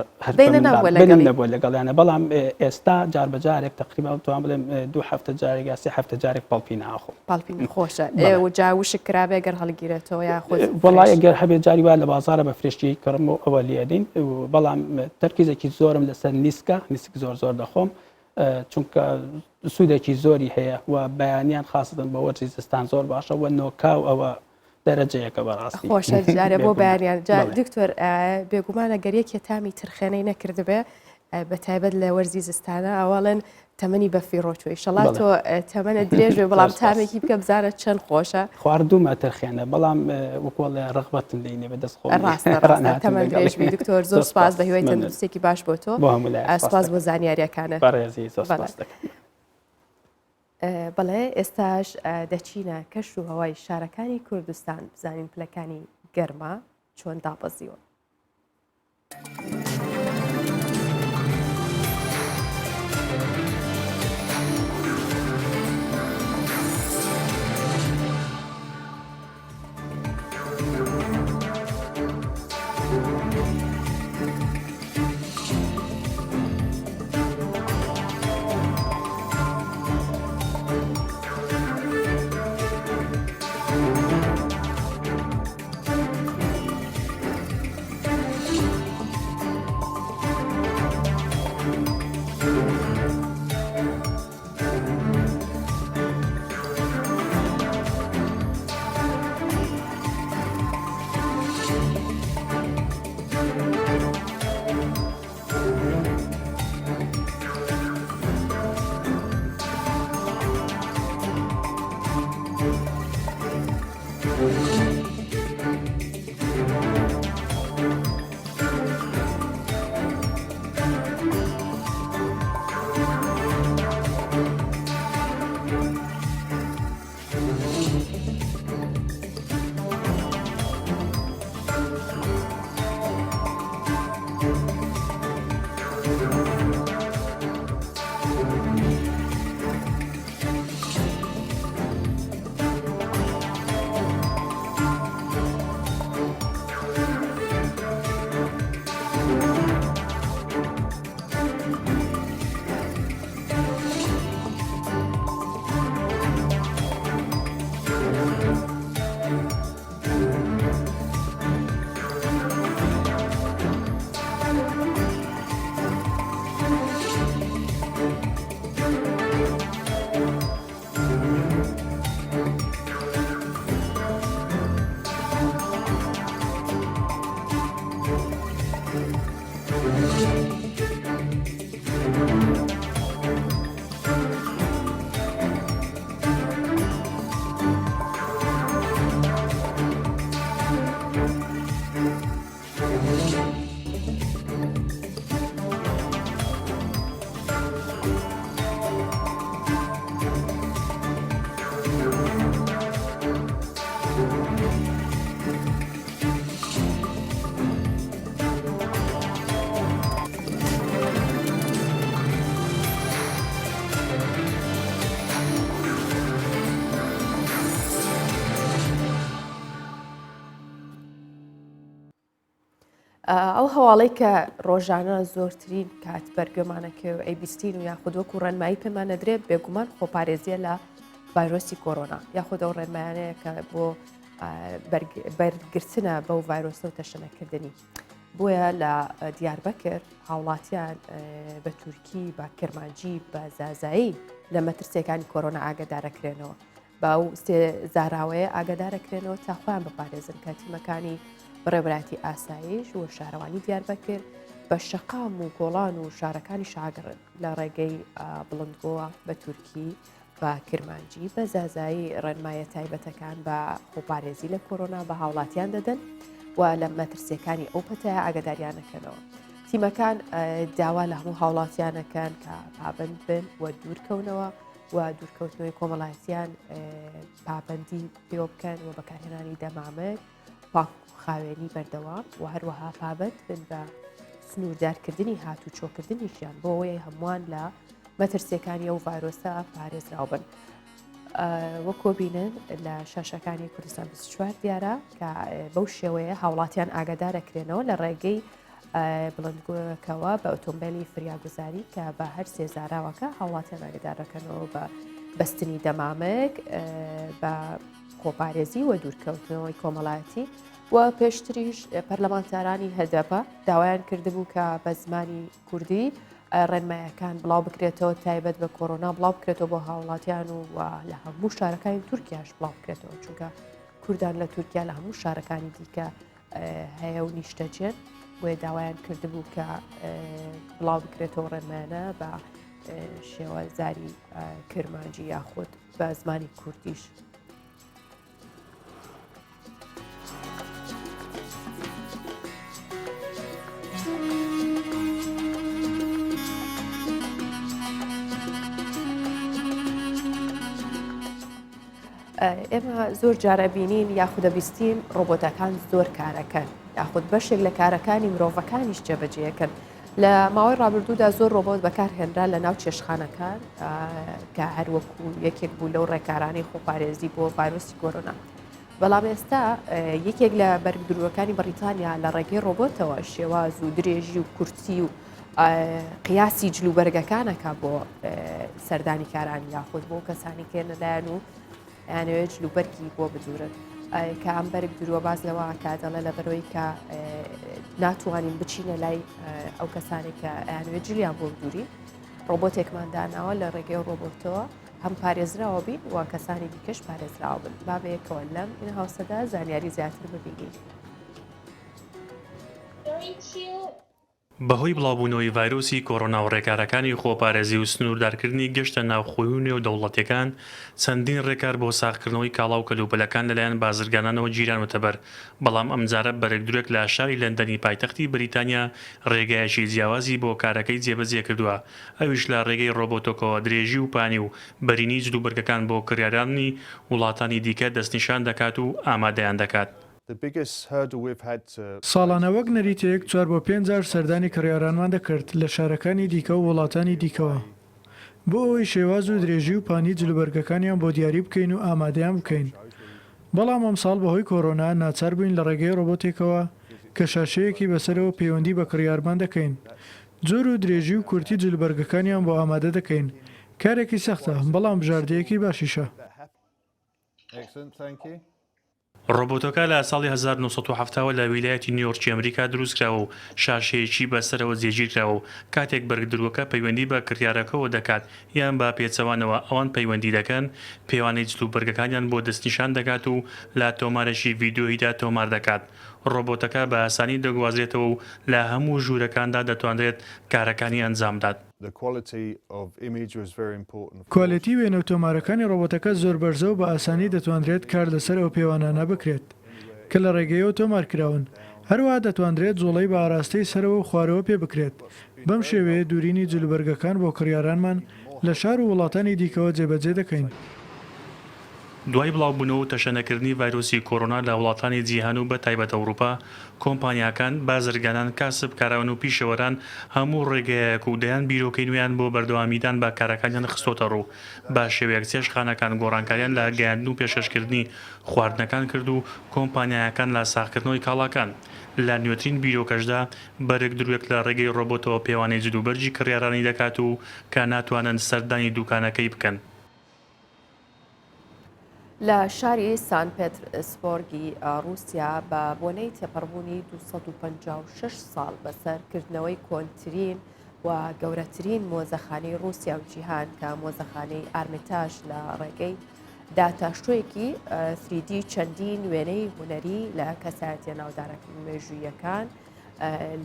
نەبووە لەگەڵیانە بەڵام ئێستا جار بەجارێک تقریبا توان بڵێم 2 هەفتە جارێک یا 3 هەفتە جارێک پاڵپی ناخۆم پاڵپی خۆشە جاوشک کرابێ گەر هەڵگیرێتەوە یا خۆ وڵای ئەگەر هەبێت جاری وا لە بازارە بە فرێشتی کڕم و ئەوە لێدەین بەڵام تەرکیزێکی زۆرم لەسەر نیسک زۆر دەخۆم چونکە سوودێکی زۆری هەیە و بەیانیان خاستن بە وەرزی زستان زۆر باشە و نۆکاو ئەوە دەرەجەیەکە بەڕاستی خۆشە جارێ بۆ بەیانیان دکتۆر بێگومانە گەریەکێ تامی ترخێنەی نەکردبێ بە تایبەت لە وەرزی زستانە ئەوڵێن تەمەنی بە فیڕۆچۆی شەڵات تۆ تەمەنە درێژێ بەڵام تامێکی بکە بزانە چەند خۆشە خواردومە تەرخێنە بەڵام وەکوڵێ ڕغبەتم لێنێ بەدەست خۆ تەمەند درێژبی دکتۆر زۆر سپاس بە هیوای تەندروستێکی باش بۆ تۆ بۆ هەموو سپاس بۆ زانیاریەکانە بەڕێزی سپاس دەکەم. بەڵێ ئێستاش دەچینە کەش و هەوای شارەکانی کوردستان بزانین پلەکانی گەرما چۆن دابەزیوە. ئەو هەواڵەی کە ڕۆژانە زۆرترین کات بەرگەمانەکە و ئەیبیستین و یاخود وەکو ڕێنمایی پێمان نەدرێت بێگومان خۆپارێزیە لە ڤایرۆسی کۆرۆنا یاخود ئەو ڕێنمایانەیە کە بۆ بەرگرتنە بەو ڤایرۆسە و تەشەنەکردنی بۆیە لە دیاربەکر هاوڵاتیان بە تورکی بە کرمانجی بە زازایی لە مەترسیەکانی کۆرۆنا ئاگدارەکرێنەوە باو زاراوەیە ئاگدارەکرێنەوە تا خۆیان بپارێزن کە تیمەکانی بەڕێوەبەتی ئاسایش و شارەوانی دیاربەکر بە شەقام و گۆڵان و شارەکانی شاگرن لە ڕێگەی بڵندگۆوە بە تورکی بە کرمانجی بە زازایی ڕێنمایە تایبەتەکان بە خۆپارێزی لە کۆرۆنا بە هاوڵاتیان دەدەن و لە مەترسیەکانی ئەو پەتەیە ئاگداریانەکەنەوە. تیمەکان داوا لە هەموو هاوڵاتیانەکان کە پابند بن و دوورکەونەوە و دوورکەوتنەوەی کۆمەڵایەتیان پابندی پێوە بکەن و بەکارهێنانی دەمامک پاک خاوێنی بەردەوام و هەروەها پابند بن بە سنووردارکردنی هاتوچۆکردنیشیان بۆ ئەوەیە هەمووان لە مەترسیەکانی ئەو ڤایرۆسە پارێزراو بن. وەکۆ بینن لە شاشەکانی کوردستان 24 دیارە کە بەو شێوەیە هاوڵاتیان ئاگادارەکرێنەوە لە ڕێگەی بڵندگۆکەوە بە ئۆتۆمبیلی فریاگوزاری کە بە هەر سێزاراوەکە هاوڵاتیان ئاگادارەکەنەوە بە بەستنی دەمامک بە خۆپارێزی و دوورکەوتنەوەی کۆمەڵایەتی و پێشتریش پەرلەمانتارانی هەدەپە داوایان کردبوو کە بە زمانی کوردی ڕێنمایەکان بڵاو بکرێتەوە تایبەت بە کۆرۆنا بڵاو بکرێتەوە بۆ هاوڵاتیان و لە هەموو شارەکانی تورکیاش بڵاو بکرێتەوە چونکە کوردان لە تورکیا لە هەموو شارەکانی دیکە هەیە و نیشتەجێن بۆیە داوایان کردبوو کە بڵاو بکرێتەوە ڕێنمایانە بە شێوە زاری کرمانجی یاخود بە زمانی کوردیش. ئێمە زۆر جارە بینین یاخودە بیستین ڕۆبۆتەکان زۆر کارەکەن یاخود بەشێک لە کارەکانی مرۆڤەکانیش جێبەجێەکەن. لە ماوەی ڕابردوودا زۆر ڕۆبۆت بەکارهێنرا لە ناو چێشخانەکان کە هەروەکو یەکێک بوو لەو ڕێکارانی خۆپارێزی بۆ ڤایرۆسی کۆرۆنا. بەڵام ئێستا یەکێک لە بەرگدروەکانی بەریتانیا لە ڕێگەی ڕۆبۆتەوە شێواز و درێژی و کورتی و قیاسی جلوبەرگەکانەکە بۆ سەردانی کارانی یاخود بۆ کەسانی کێنەلایەن و یانەوێت جلوبەرگی بۆ بدورن کە ئەم بەرگ درووە باز لەوە کادەڵە لە بەرەوەی کە ناتوانین بچینە لای ئەو کەسانی کە یانوێت جلیان بۆ دووری ڕۆبۆتێکمان داناوە لە ڕێگەی ڕۆبۆتەوە هەم پارێزراوە بین و کەسانی دیکەش پارێزراوە بن بابەیەکەوە لەم این هاوسەدا زانیاری زیاتر ببینین. بەهۆی بڵاوبوونەوەی ڤایرۆسی کۆڕۆنا و ڕێکارەکانی خۆپارێزی و سنووردارکردنی گەشتە ناوخۆی و نێو دەوڵەتیەکان چەندین ڕێکار بۆ ساغکردنەوەی کاڵا و کەلوپەلەکان لەلایەن بازرگانانەوە جیران وتەبەر بەڵام ئەمجارە بەرەکدورێک لە شاری لەندەنی پایتەختی بریتانیا ڕێگایەکی جیاوازی بۆ کارەکەی جێبەجێ کردووە ئەویش لە ڕێگەی ڕۆبۆتۆکەوە درێژی و پانی و بەرینی جلوبەرگەکان بۆ کڕیارانی وڵاتانی دیکە دەستنیشان دەکات و ئامادەیان دەکات. ساڵانە وەک نەریتەیەک 4 بۆ 5 جار سەردانی کڕیارانمان دەکرد لە شارەکانی دیکە و وڵاتانی دیکەوە بۆ ئەوەی شێواز و درێژی و پانی جلوبەرگەکانیان بۆ دیاری بکەین و ئامادەیان بکەین. بەڵام ئەم ساڵ بەهۆی کۆرۆنا ناچار بووین لە ڕێگەی ڕۆبۆتێکەوە کە شاشەیەکی بەسەرەوە پەیوەندی بە کڕیارمان دەکەین. جۆر و درێژی و کورتی جلوبەرگەکانیان بۆ ئامادە دەکەین. کارێکی سەختە بەڵام بژاردەیەکی باشیشە. ڕۆبۆتەکە لە ساڵی 1970ەوە لە ویلایەتی نیویۆرکی ئەمریکا دروستکراوە و شاشەیەکی بەسەرەوە جێگیرکراوە و کاتێک بەرگدروەکە پەیوەندی بە کڕیارەکەەوە دەکات یان با پێچەوانەوە ئەوان پەیوەندی دەکەن پێوانەی جلوبەرگەکانیان بۆ دەستنیشان دەکات و لە تۆمارەشی ڤیددیۆیدا تۆمار دەکات. ڕۆبۆتەکە بە ئاسانی دەگوازرێتەوە و لە هەموو ژوورەکاندا دەتوانرێت کارەکانی ئەنجامدات. کوالیتی وێنە و تۆمارەکانی ڕۆبۆتەکە زۆر بەرزە و بە ئاسانی دەتوانرێت کار لەسەر ئەو پێوانانە بکرێت کە لە ڕێگەیەوە تۆمارکراون. هەروەها دەتوانرێت جوڵەی بە ئاراستەی سەرەوە و خوارەوە پێ بکرێت. بەم شێوەیە دوورینی جلوبەرگەکان بۆ کڕیارانمان لە شار و وڵاتانی دیکەوە جێبەجێ دەکەین. دوای بڵاوبوونەوە و تەشەنەکردنی ڤایرۆسی کۆڕۆنا لە وڵاتانی جیهان و بە تایبەت ئەوروپا کۆمپانیاکان بازرگانان کاسب کارەوەن و پیشەوەران هەموو ڕێگەیەک و دەیان بیرۆکەی نوێیان بۆ بەردەوامیدان بە کارەکانیان خستۆتە ڕوو با شێوەیەک چێشخانەکان گۆڕانکاریان لە گەیاندن و پێشکەشکردنی خواردنەکان کرد و کۆمپانیاکان لە ساغکردنەوەی کاڵاکان لە نوێترین بیرۆکەشدا بەرەک دروێک لە ڕێگەی ڕۆبۆتەوە پێوانەی جلوبەرجی کڕیارانی دەکات و کە ناتوانن سەردانی دوکانەکەی بکەن. لە شاری سان پێترسبۆرگی رووسیا بە بۆنەی تێپەڕبوونی 256 ساڵ بەسەرکردنەوەی کۆنترین و گەورەترین مۆزەخانەی رووسیا و جیهان کە مۆزەخانەی ئارمیتاژ لە ڕێگەی داتاشتۆیەکی 3D چەندین وێنەی هونەری لە کەسایەتیە ناودارەکە مێژوویەکان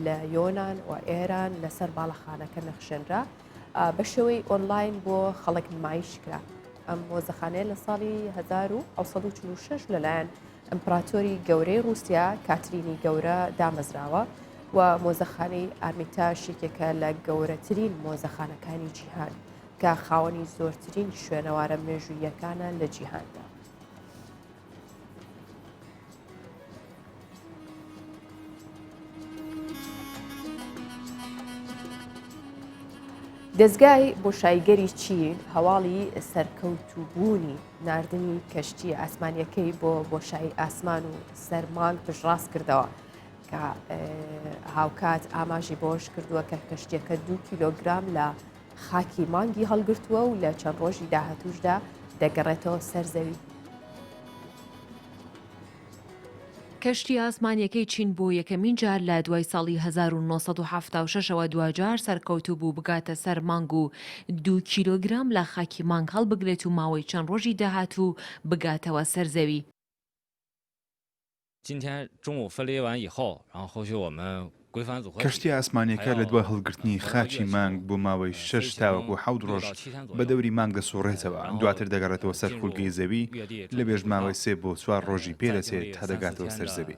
لە یۆناان و ئێران لەسەر باڵەخانەکە نەخشێنرا بە شێوەی ئۆنلاین بۆ خەڵک نمایشکرا. ئەم مۆزەخانەیە لە ساڵی 1946 لەلایەن ئەمپراتۆری گەورەی رووسیا کاترینی گەورە دامەزراوە و مۆزەخانەی ئارمیتاشێکێکە لە گەورەترین مۆزەخانەکانی جیهان کە خاوەنی زۆرترین شوێنەوارە مێژوویەکانە لە جیهاندا. دەستگای بۆشایگەری چین هەواڵی سەرکەوتوبوونی ناردنی کەشتی ئاسمانیەکەی بۆ بۆشایی ئاسمان و سەرمانگ پشتڕاست کردەوە کە هاوکات ئاماژی بۆش کردووە کە کەشتیەکە 2 کیلۆگرام لە خاکی مانگی هەڵگرتووە و لە چەند ڕۆژی داهاتووشدا دەگەڕێتەوە سەرزەوی. کەشتی ئاسمانیەکەی چین بۆ یەکەمین جار لە دوای ساڵی 1976ەوە دوجار سەرکەوتوو بوو بگاتە سەر مانگ و 2 کیلۆگرام لە خاکی مانگ هەڵبگرێت و ماوەی چەند ڕۆژی داهاتوو بگاتەوە سەرزەوی. کەشتی ئاسمانیەکە لە دوای هەڵگرتنی خاچی مانگ بۆ ماوەی 6 تاوەکو 7 ڕۆژ بە دەوری مانگ دەسوڕێتەوە، دواتر دەگەڕێتەوە سەر خولگەی زەوی لە بێژ ماوەی 3 بۆ 4 ڕۆژی پێدەچێت تا دەگاتەوە سەر زەوی.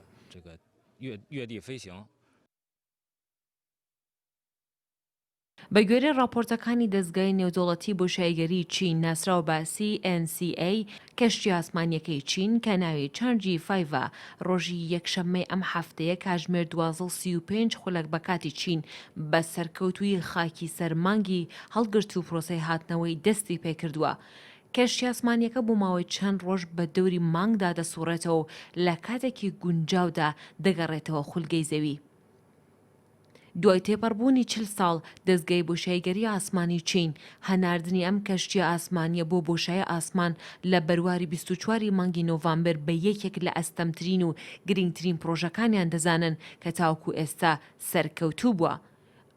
بە گوێرە راپۆرتەکانی دەستگای نێودەوڵەتی بۆشایگەری چین ناسراو باسی NCA کەشتی ئاسمانیەکەی چین کە ناوی چانجی 5 ڕۆژی یەکشەممەی ئەم هەفتەیە کاژمێر 12:35 خولەک بە کاتی چین بە سەرکەوتووی خاکی سەرمانگی هەڵگرت و پرۆسەی هاتنەوەی دەستی پێکردووە. کەشتی ئاسمانیەکە بۆ ماوەی چەند ڕۆژ بە دەوری مانگدا دەسوڕێتەوە و لە کاتێکی گونجاودا دەگەڕێتەوە خولگەی زەوی. دوای تێپەڕبوونی 40 ساڵ دەستگای بۆشایگەری ئاسمانی چین هەناردنی ئەم کەشتیە ئاسمانیە بۆ بۆشایە ئاسمان لە بەرواری 24 مانگی نۆڤامبەر بە یەکێک لە ئەستەمترین و گرنگترین پرۆژەکانیان دەزانن کە تاوکو ئێستا سەرکەوتوو بووە.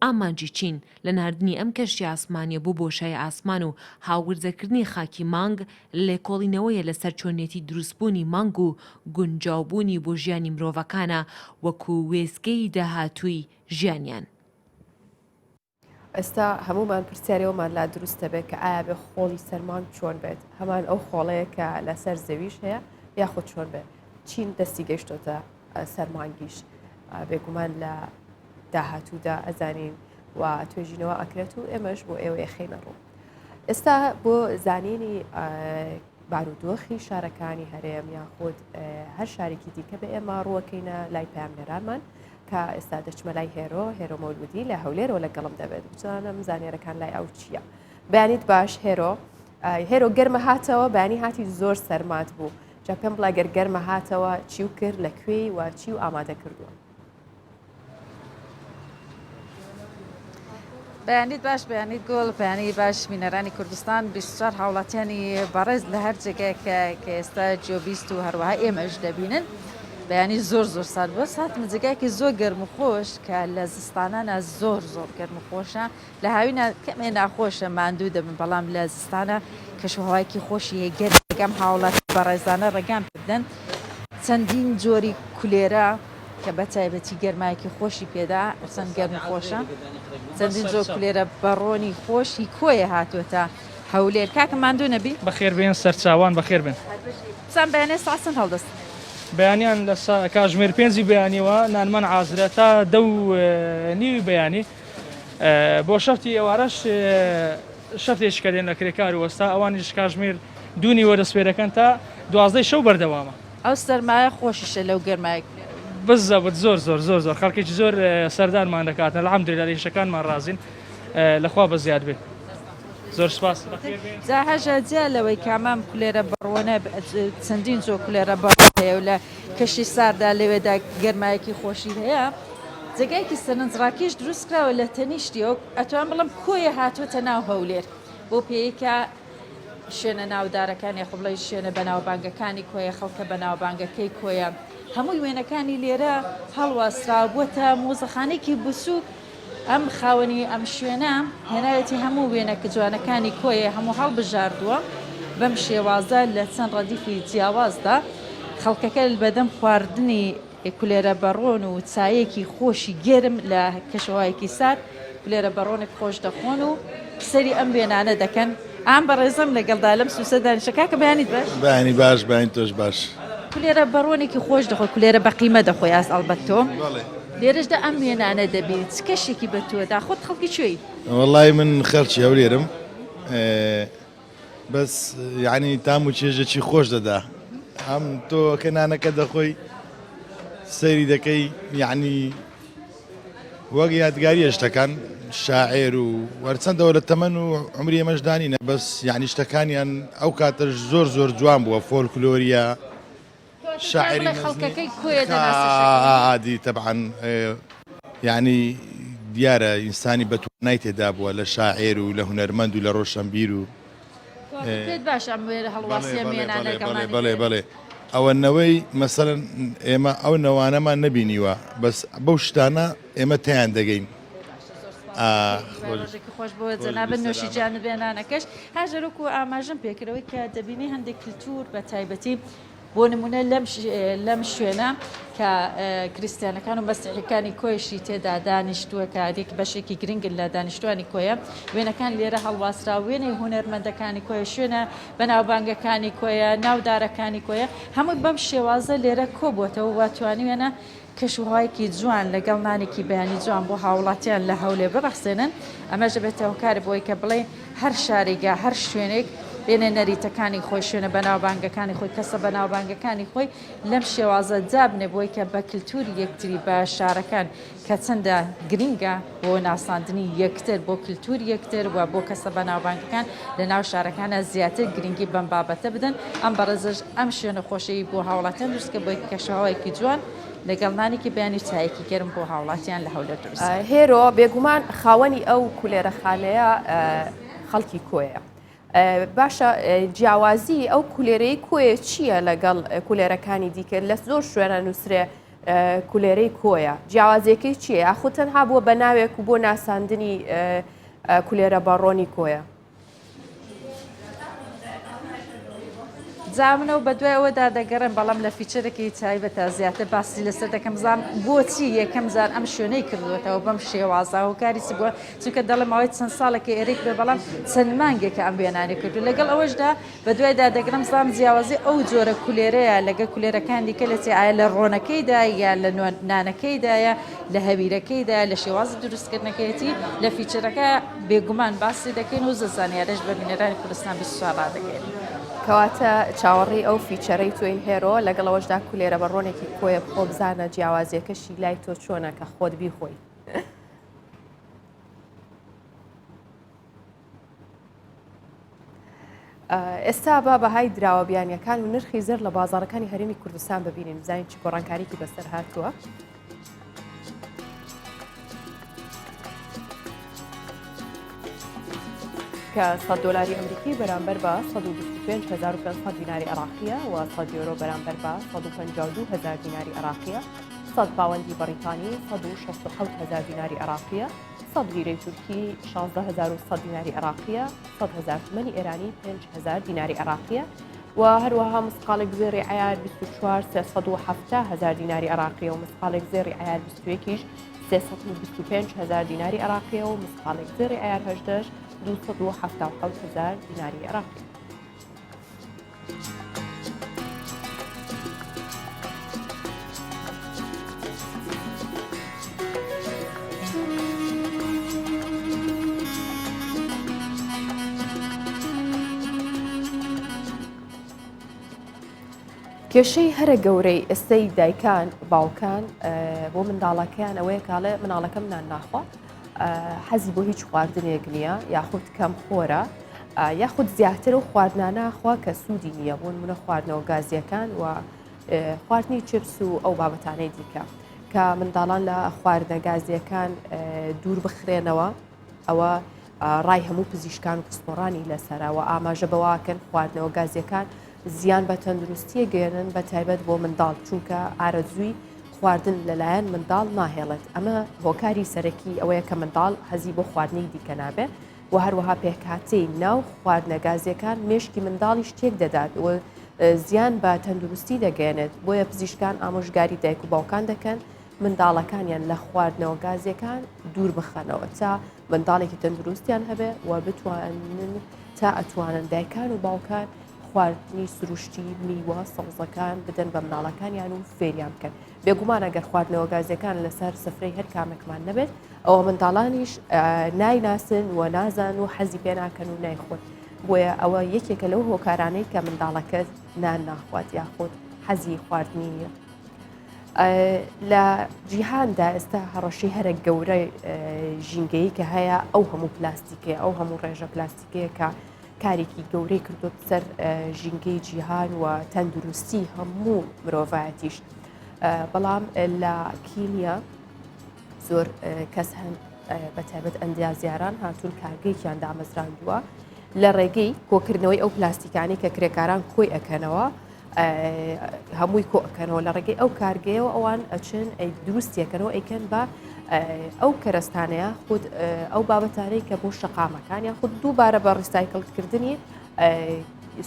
ئامانجی چین لە ناردنی ئەم کەشتی ئاسمانیە بۆ بۆشایە ئاسمان و هاوگرزەکردنی خاکی مانگ لێکۆڵینەوەیە لەسەر چۆنیەتی دروستبوونی مانگ و گونجاوبوونی بۆ ژیانی مرۆڤەکانە وەکو وێستگەی داهاتووی ژیانیان. ئێستا هەمومان پرسیارەوەمان لا دروستە بێت کە ئایا بێ خۆڵی سەرمانگ چۆن بێت، هەمان ئەو خۆڵەیە کە لەسەر زەویش هەیە یاخۆ چۆن بێت. چین دەستی گەیشتۆتە سەرمانگیش بێگومان لە داهاتوودا ئەزانین و توێژینەوە ئەکرێت و ئێمەش بۆ ئێوە خینە ڕوو. ئێستا بۆ زانینی بارودۆخی شارەکانی هەرێم یاخود هەر شارێکی دیکە بە ئێمە ڕووەکەینە لای پامێرانمان کە ئێستا دەچمە لای هێرۆ مۆلودی لە هەولێرەوە لەگەڵم دەبێت بچانم زانێرەکان لای ئەو چییە. بەیانیت باش هێرۆ گەرمە هاتەوە بەیانی هاتی زۆر سەرمات بوو جا پێم بڵا گەرمە هاتەوە چی و کرد لەکوێی و چی و ئامادە کردووە. بەیانیت باش بەیانیت گۆڵ بەیانی باش مینەرانی کوردستان 24 هاوڵاتیانی بەڕێز لە هەر جێگەیەکە کە ئێستا جیۆبیست و هەروەها ئێمەش دەبینن بەیانی زۆر سات بۆ هاتمە جێگایەکی زۆر گەرم و خۆش کە لە زستانانە زۆر گەرم و خۆشە لە هاوینە کەمێ ناخۆشە ماندوو دەبن بەڵام لە زستانە کەشوهەوایەکی خۆشی گەرم هاوڵات بەڕێزانە ڕێگام بدەن چەندین جۆری کولێرە کە بە تایبەتی گەرمایەکی خۆشی پێدا چەند گەرم خۆشە چەندین زۆر کولێرە بەڕۆنی خۆشی کۆیە هاتوۆتە هەولێر کاکە ماندوو نەبی بەخێر بێن سەرچاوان بەخێر بن چەند بەیانێ ساسن هەڵدەست بەیانیان لە کاژمێر 5 بەیانیەوە نانمان عازرە تا 2:30 بەیانی بۆ شەفتی ئێوارەش شەفتێکی کە دێن لە کرێکار و وەستا ئەوانیش کاژمێر 2:30 وەرەسپێرەکەن تا 12 شەو بەردەوامە ئەو سەرمایە خۆشیشە لەو گەرمایە بزەبت زۆر خەڵکێکی زۆر سەردانمان دەکاتن الحەمدولێ لە هێشەکانمان ڕازین لەخوا بە زیاد بێت زۆر سپاس جا هەژە جیا لەوەی کامان کولێرە بڕوانە چەندین زۆر کولێرە بەڕێ و لە کەشی ساردا لەوێدا گەرمایەکی خۆشی هەیە جێگایەکی سەرنجڕاکیش دروست کراوە لە تەنیشتیەوە ئەتوان بڵم کۆیە هاتوۆتە ناو هەولێر بۆ پێیکە شوێنە ناودارەکانی خۆڵی شوێنە بەناوبانگەکانی کۆیە خەڵکە بەناوبانگەکەی کۆیە هەمووی وێنەکانی لێرە هەڵوەسترا بووە مۆزەخانێکی بوسوک ئەم خاوەنی ئەم شوێنە هێناوێتی هەموو وێنەکە جوانەکانی کۆیە هەموو هەڵبژاردووە بەم شێوازە لە چەند ڕەدیفی جیاوازدا خەڵکەکە بەدەم خواردنی کولێرە بەڕۆن و چایەکی خۆشی گێرم لە کەشەوایەکی سار کولێرە بەڕۆنێک خۆش دەخۆن و سەری ئەم وێنانە دەکەن ئام بەڕێزم لەگەڵدا لەم سوسە دانیشەکە کە بەیانیت باش بەیانی باش بەیانی تۆش باش کولێرە بەڕۆنێکی خۆش دەخۆی کولێرە بەقیمە دەخۆی ئاس ئەڵبەت تۆ لێرەشدا ئەم وێنانە دەبێت کەشێکی بە تۆدا خۆت خەڵکی کوێی وەڵای من خەرچی هەولێرم بەس یعنی تام و چێژێکی خۆش دەدا ئەم تۆ کە نانەکە دەخۆی سەیری دەکەی یعنی وەک یادگاریە شتەکان شاعێر و وەرچەندەوە لە تەمەن و عمری ئێمەشدانینە بەس یعنی شتەکانیان ئەو کاتەش زۆر زۆر جوان بووە فۆلکلۆریە شاعری خەڵکەکەی کوێ عادی طبعا یعنی دیارە ئینسانی بەتوانای تێدا بووە لە شاعێر و لە هونەرمەند و لە ڕۆشنبیر و پێت باش ئەم وێرە هەڵواسی وێنانە بەڵێ بەڵێ ئەوەنەوەی مەسەڵەن ئێمە ئەو نەوانەمان نەبینیوە بەس بەو شتانە ئێمە تیان دەگەین ڕۆژێکی خۆش بۆ جەنابەت نوێشی جانب وێنانەکەش هاژەرۆک و ئاماژەم پێکرەوەی کە دەبینی هەندێک کلتور بە تایبەتی بۆ نمونە لەم شوێنە کە کریسیانەکان و مەسیحیەکانی کۆیشی تێدا دانیشتووە کارێک بەشێکی گرنگن لە دانیشتوانی کۆیە وێنەکان لێرە هەڵواسرا وێنەی هونەرمەندەکانی کۆیە شوێنە بەناوبانگەکانی کۆیە ناودارەکانی کۆیە هەمووی بەم شێوازە لێرە کۆبووەتەوە واتوانی وێنە کەشوهایەکی جوان لەگەڵ نانێکی بەیانی جوان بۆ هاوڵاتیان لە هەولێ ببەخسێنن ئەمەژە بێتەوە کاری بۆی کە بڵێ هەر شارێگا هەر شوێنێک بێنە نەریتەکانی خۆی شوێنە بەناوبانگەکانی خۆی کەسە بەناوبانگەکانی خۆی لەم شێوازە جابنێ بۆی کە بە کللتوری یەکتری بە شارەکان کە چەندە گرینگە بۆ ناساندنی یەکتر بۆ کللتوری یەکتر و بۆ کەسە بەناوبانگەکان لە ناو شارەکانە زیاتر گرنگی بەم بابەتە بدەن ئەم بەڕێزش ئەم شوێنە خۆشەوی بۆ هاوڵاتیان دروستکە بۆی کەشەوەیەکی جوان لەگەڵ نانێکی بەیانی چایەکی گەرم بۆ هاوڵاتیان لە هەولێر دروست هێرۆ بێگومان خاوەنی ئەو کولێرەخانەیە خەڵکی کۆیە باشە جیاوازی ئەو کولێرەی کۆیە چییە لەگەڵ کولێرەکانی دیکە لە زۆر شوێنە نووسرێ کولێرەی کۆیە جیاوازیەکەی چییە یاخود تەنها بووە بە ناوێک و بۆ ناساندنی کولێرە بەڕۆنی کۆیە زانمنەوە بە دوای ئەوەدا دەگەڕم بەڵام لە فیچەرێکی تایبەتە زیاتر باسی لەسەر دەکەم زان بۆچی یەکەم زار ئەم شوێنەی کردوێتەوە بەم شێوازە و کاریسی بووە چونکە دەڵێم ئەوەی چەند ساڵێکی ئێرێک بێ بەڵام چەند مانگێکە ئەم وێنانی کردو لەگەڵ ئەوەشدا بە دوایدا دەگەڕم زان جیاوازی ئەو جۆرە کولێرەیە لەگە کولێرەکان دیکە لەچێ ئایا لە ڕۆنەکەیدا یا لە نانەکەیدایە لە هەویرەکەیدا لە شێوازی دروستکردنەکەیەتی لە فیچەرەکە بێگومان باسی دەکەین و زانیاریش بە بینەرانی کوردستان 24 ڕادەگەین کەواتە چاوەڕی ئەو فیچەرەی توین هێرۆ لەگەڵەوەشدا کولێرە بەڕۆنێکی کۆیە خۆ بزانە جیاوازیەکەشی لای تۆ چۆنە کە خۆت بیخۆی ئێستا بە بەهای دراوە بیانیەکان و نرخی زەر لە بازاڕەکانی هەرێمی کوردستان ببینین بزانین چی گۆڕانکاریکی بەسەر هاتووە کە 100 دلاری ئەمریکی بەرامبەر بە 125,500 دیناری عراقیە و 100 یۆرۆ بەرامبەر بە 152,000 دیناری عراقیە 100 پاوەندی بەریتانی 167,000 دیناری عراقیە 100 لیرەی تورکی 16,100 دیناری عراقیە 100,000 تمەنی ئێرانی 5,000 دیناری عراقیە و هەروەها مسقالێک زێری عیار 24 370,000 دیناری عراقیە و مسقالێک زێری عیار 21 325,000 دیناری عراقیە و مسقالێک زێری عیار 18 277,000 دیناری عراقی. کێشەی هەرە گەورەی ئێستەی دایکان باوکان بۆ منداڵەکەیان ئەوەیە کاڵێ مناڵەکەم نان ناخوا حەزی بۆ هیچ خواردنێک نییە یاخود کەم خۆرە یاخود زیاتر و خواردنانە خوا کە سوودی نییە بۆ نمونە خواردنەوە گازیەکان و خواردنی چپس و ئەو بابەتانەی دیکە کە منداڵان لە خواردنە گازیەکان دوور بخرێنەوە ئەوە ڕای هەموو پزیشکان و پسپۆڕانی لەسەرەوە ئاماژە بەواکەن خواردنەوە گازیەکان زیان بە تەندروستی گەێنن بە تایبەت بۆ منداڵ چونکە ئارەزووی خواردن لەلایەن منداڵ ناهێڵێت ئەمە هۆکاری سەرەکی ئەوەیە کە منداڵ هەزی بۆ خواردنی دیکە نابێ و هەروەها پێکهاتەی ناو خواردنە گازیەکان مێشکی منداڵی شتێک دەدات و زیان بە تەندروستی دەگەێنێت بۆیە پزیشکان ئامۆژگاری دایک و باوکان دەکەن منداڵەکانیان لە خواردنەوە گازیەکان دوور بخەنەوە تا منداڵێکی تەندروستیان هەبێ و بتوانن تا ئەتوانن دایکان و باوکان خواردنی سروشتی میوە سەوزەکان بدەن بە مناڵەکانیان و فێریان بکەن بێگومان ئەگەر خواردنەوە گازیەکان لەسەر سفرەی هەر کامێکمان نەبێت ئەوە منداڵانیش نایناسن و نازان و حەزی پێ ناکەن و نایخۆت بۆیە ئەوە یەکێکە لەو هۆکارانەی کە منداڵەکەت نان ناخوات یاخۆت حەزی خواردنی نیە. لە جیهاندا ئێستا هەڕەشەی هەرە گەورە ژینگەیی کە هەیە ئەو هەموو پلاستیکێ ئەو هەموو ڕێژە پلاستیکەیە کە کارێکی گەورەی کردوت سەر ژینگەی جیهان و تەندروستی هەموو مرۆڤایەتیش بەڵام لە کینیا زۆر کەس هەن بەتایبەت ئەندازیاران هاتوون کارگەیەکیان دامەزراندووە لە ڕێگەی کۆکردنەوەی ئەو پلاستیکانی کە کرێکاران کۆی ئەکەنەوە هەمووی کۆ ئەەکەنەوە لە ڕێگەی ئەو کارگەیەوە ئەوان ئەچن دروستیەکەنەوە ئەیکەن بە ئەو کەرەستانەیە خود ئەو بابەتانەی کە بۆ شەقامەکانیان خود دووبارە بە ڕیسایکڵکردنی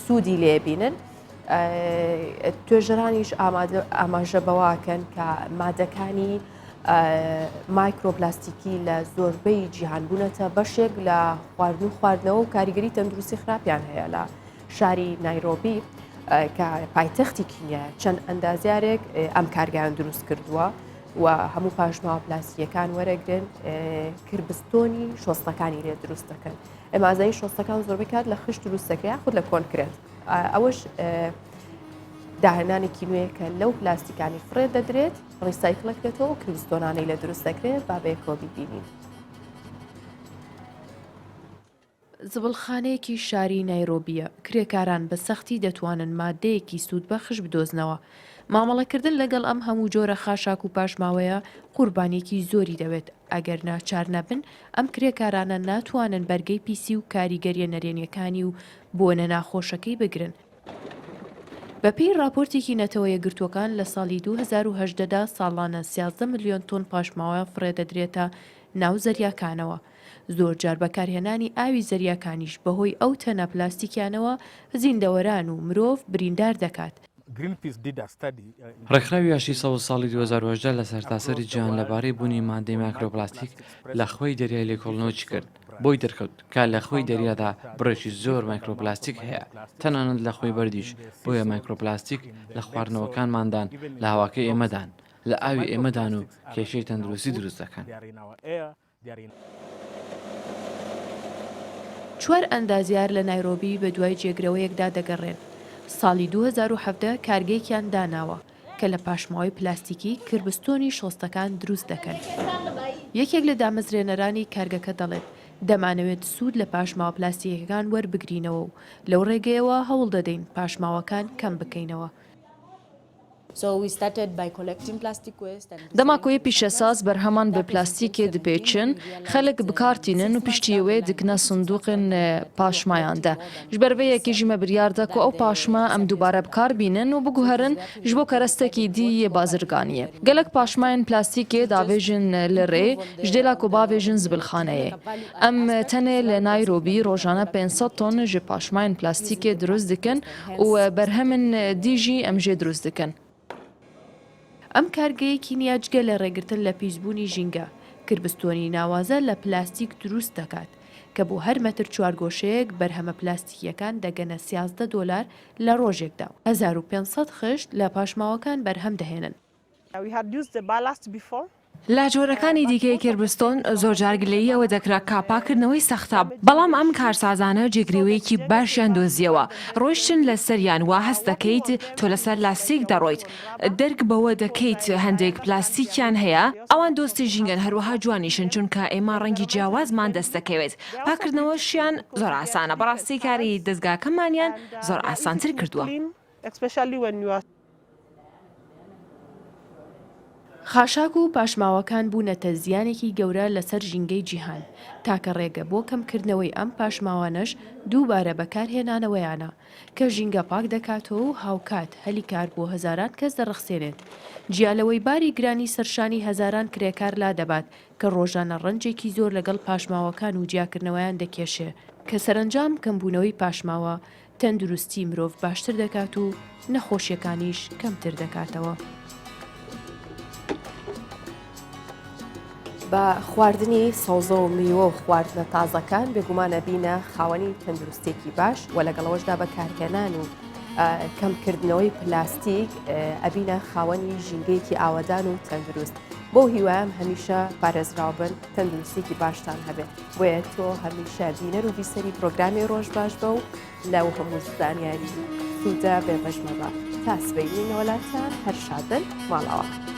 سوودی لێبینن توێژەرانیش ئاماژە بەواکەن کە مادەکانی مایکرۆپلاستیکی لە زۆربەی جیهانبوونەتە بەشێک لە خواردن و خواردنەوە و کاریگەری تەندروستی خراپیان هەیە لە شاری نایرۆبی کە پایتەختی کینیا چەند ئەندازیارێک ئەم کارگیان دروست کردووە و هەموو پاشماوە پلاستیکەکان وەرەگرن کربستۆنی شۆستەکانی لێ دروست دەکەن ئەمازایی شۆستەکان زۆربەی کات لە خشت دروستەکەیان خود لە کۆنکرێت ئەوەش داهێنانێکی نوێ کە لەو پلاستیکانی فرێ دەدرێت ڕیسایکڵەکرێتەوە و کربستۆنانەی لە دروست دەکرێت بابەیەکەوە بیبینین. زبڵخانەیەکی شاری نایرۆبیە کرێکاران بە سەختی دەتوانن مادەیەکی سوودبەخش بدۆزنەوە مامەڵەکردن لەگەڵ ئەم هەموو جۆرە خاشاک و پاشماوەیە قوربانێکی زۆری دەوێت ئەگەر ناچار نەبن ئەم کرێکارانە ناتوانن بەرگەی پیسی و کاریگەریە نەرێنیەکانی و بۆنە ناخۆشەکەی بگرن. بەپێی راپۆرتێکی نەتەوە یەکگرتووەکان لە ساڵی 2010دا ساڵانە 13 ملیۆن تۆن پاشماوە فرێدەدرێتە ناو زەریاکانەوە. زۆر جار بەکارهێنانی ئاوی زەریاکانیش بەهۆی ئەو تەنە پلاستیکیانەوە زیندەوەران و مرۆڤ بریندار دەکات. ڕێکخراوی یاشی ساڵی 2010 لە سەرتاسەری جیهان لەبارەی بوونی مادەی مایکرۆپلاستیک لە خۆی دەریای لێکۆڵنەوەی کرد بۆی دەرکەوت کە لە خۆی دەریادا بڕێکی زۆر مایکرۆپلاستیک هەیە تەنانەت لە خۆی بەردیش بۆیە مایکرۆپلاستیک لە خواردنەوەکانماندان لە هەواکەی ئێمەدان لە ئاوی ئێمەدان و کێشەی تەندروستی دروست دەکەن. چوار ئەندازیار لە نایرۆبی بە دوای جێگرەوەیەکدا دەگەڕێن. ساڵی 2017 کارگەیەکیان داناوە کە لە پاشماوەی پلاستیکی کربستۆنی شۆستەکان دروست دەکەن. یەکێک لە دامەزرێنەرانی کارگەکە دەڵێت دەمانەوێت سوود لە پاشماوە پلاستیکەکان وەربگرینەوە و لەو ڕێگەیەوە هەوڵ دەدەین پاشماوەکان کەم بکەینەوە. دەماکۆیە پیشەساز بەرهەمان بە پلاستیکێ دەپێچن خەلک بکارتینن و پشتیوێ دکنە سندوقن پاشمایاندا ji ber vê yekê jî me biryar da ku ew paşma em dubare bikar bînin û biguherin ji bo kerestekî dî yê bazirganiyê. Gelek paşmayên plastîkê davêjin li rê ji dêla ku bavêjin zibilxaneyê. Em tenê li Nayrobî rojane 500 ton ji paşmayên plastîkê dirûst dikin û berhemin dî jî em jê dirûst dikin. ئەم کارگەیەکی نیاجگە لە ڕێگرتن لە پیسبوونی ژینگە کربستۆنی ناوازە لە پلاستیک دروست دەکات کە بۆ هەر مەتر چوارگۆشەیەک بەرهەمە پلاستیکیەکان دەگەنە $13 لە ڕۆژێکدا 1500 خشت لە پاشماوەکان بەرهەم دەهێنن. لە جۆرەکانی دیکەی کربستۆن زۆر جارگلەیەوە دەکرا کاپاکردنەوەی سەختە بەڵام ئەم کارسازانە جێگریوەیەکی باشیان دۆزیەوە ڕۆیشتن لە سەریان وا هەست دەکەیت تۆ لەسەر لاستیک دەڕۆیت دەرک بەوە دەکەیت هەندێک پلاستیکیان هەیە ئەوان دۆستی ژینگەن هەروەها جوانیشن چونکە ئێمە ڕەنگی جیاوازمان دەست دەکەوێت پاکردنەوەشیان زۆر ئاسانە بەڕاستی کاری دەستگاکەمانیان زۆر ئاسانتر کردووە. خاشاک و پاشماوەکان بوونەتە زیانێکی گەورە لەسەر ژینگەی جیهان تاکە ڕێگە بۆ کەمکردنەوەی ئەم پاشماوانەش دووبارە بەکارهێنانەوەیانە کە ژینگە پاک دەکاتەوە و هاوکات هەلی کار بۆ هەزاران کەس دەڕخسێنێت جیالەوەی باری گرانی سەرشانی هەزاران کرێکار لا دەبات کە ڕۆژانە ڕەنجێکی زۆر لەگەڵ پاشماوەکان و جیاکردنەوەیان دەکێشێ کە سەرنجام کەمبوونەوەی پاشماوە تەندروستی مرۆڤ باشتر دەکات و نەخۆشیەکانیش کەمتر دەکاتەوە. بە خواردنی سەوزە و میوە و خواردنە تازەکان بێگومانە بینە خاوەنی تەندروستێکی باش و لەگەڵەوەشدا بەکارهێنان و کەمکردنەوەی پلاستیک ئەبینە خاوەنی ژینگەیەکی ئاوەدان و تەندروست. بۆ هیوایم هەمیشە پارێزراوبن تەندروستێکی باشتان هەبێت بۆیە تۆ هەمیشە بینەر و بیسەری پرۆگرامی ڕۆژ باش بە و لەو هەموو زانیاری سوودە بێبەژمە بە تا سبەینی نەوەلاتان هەر شادن ماڵەوە.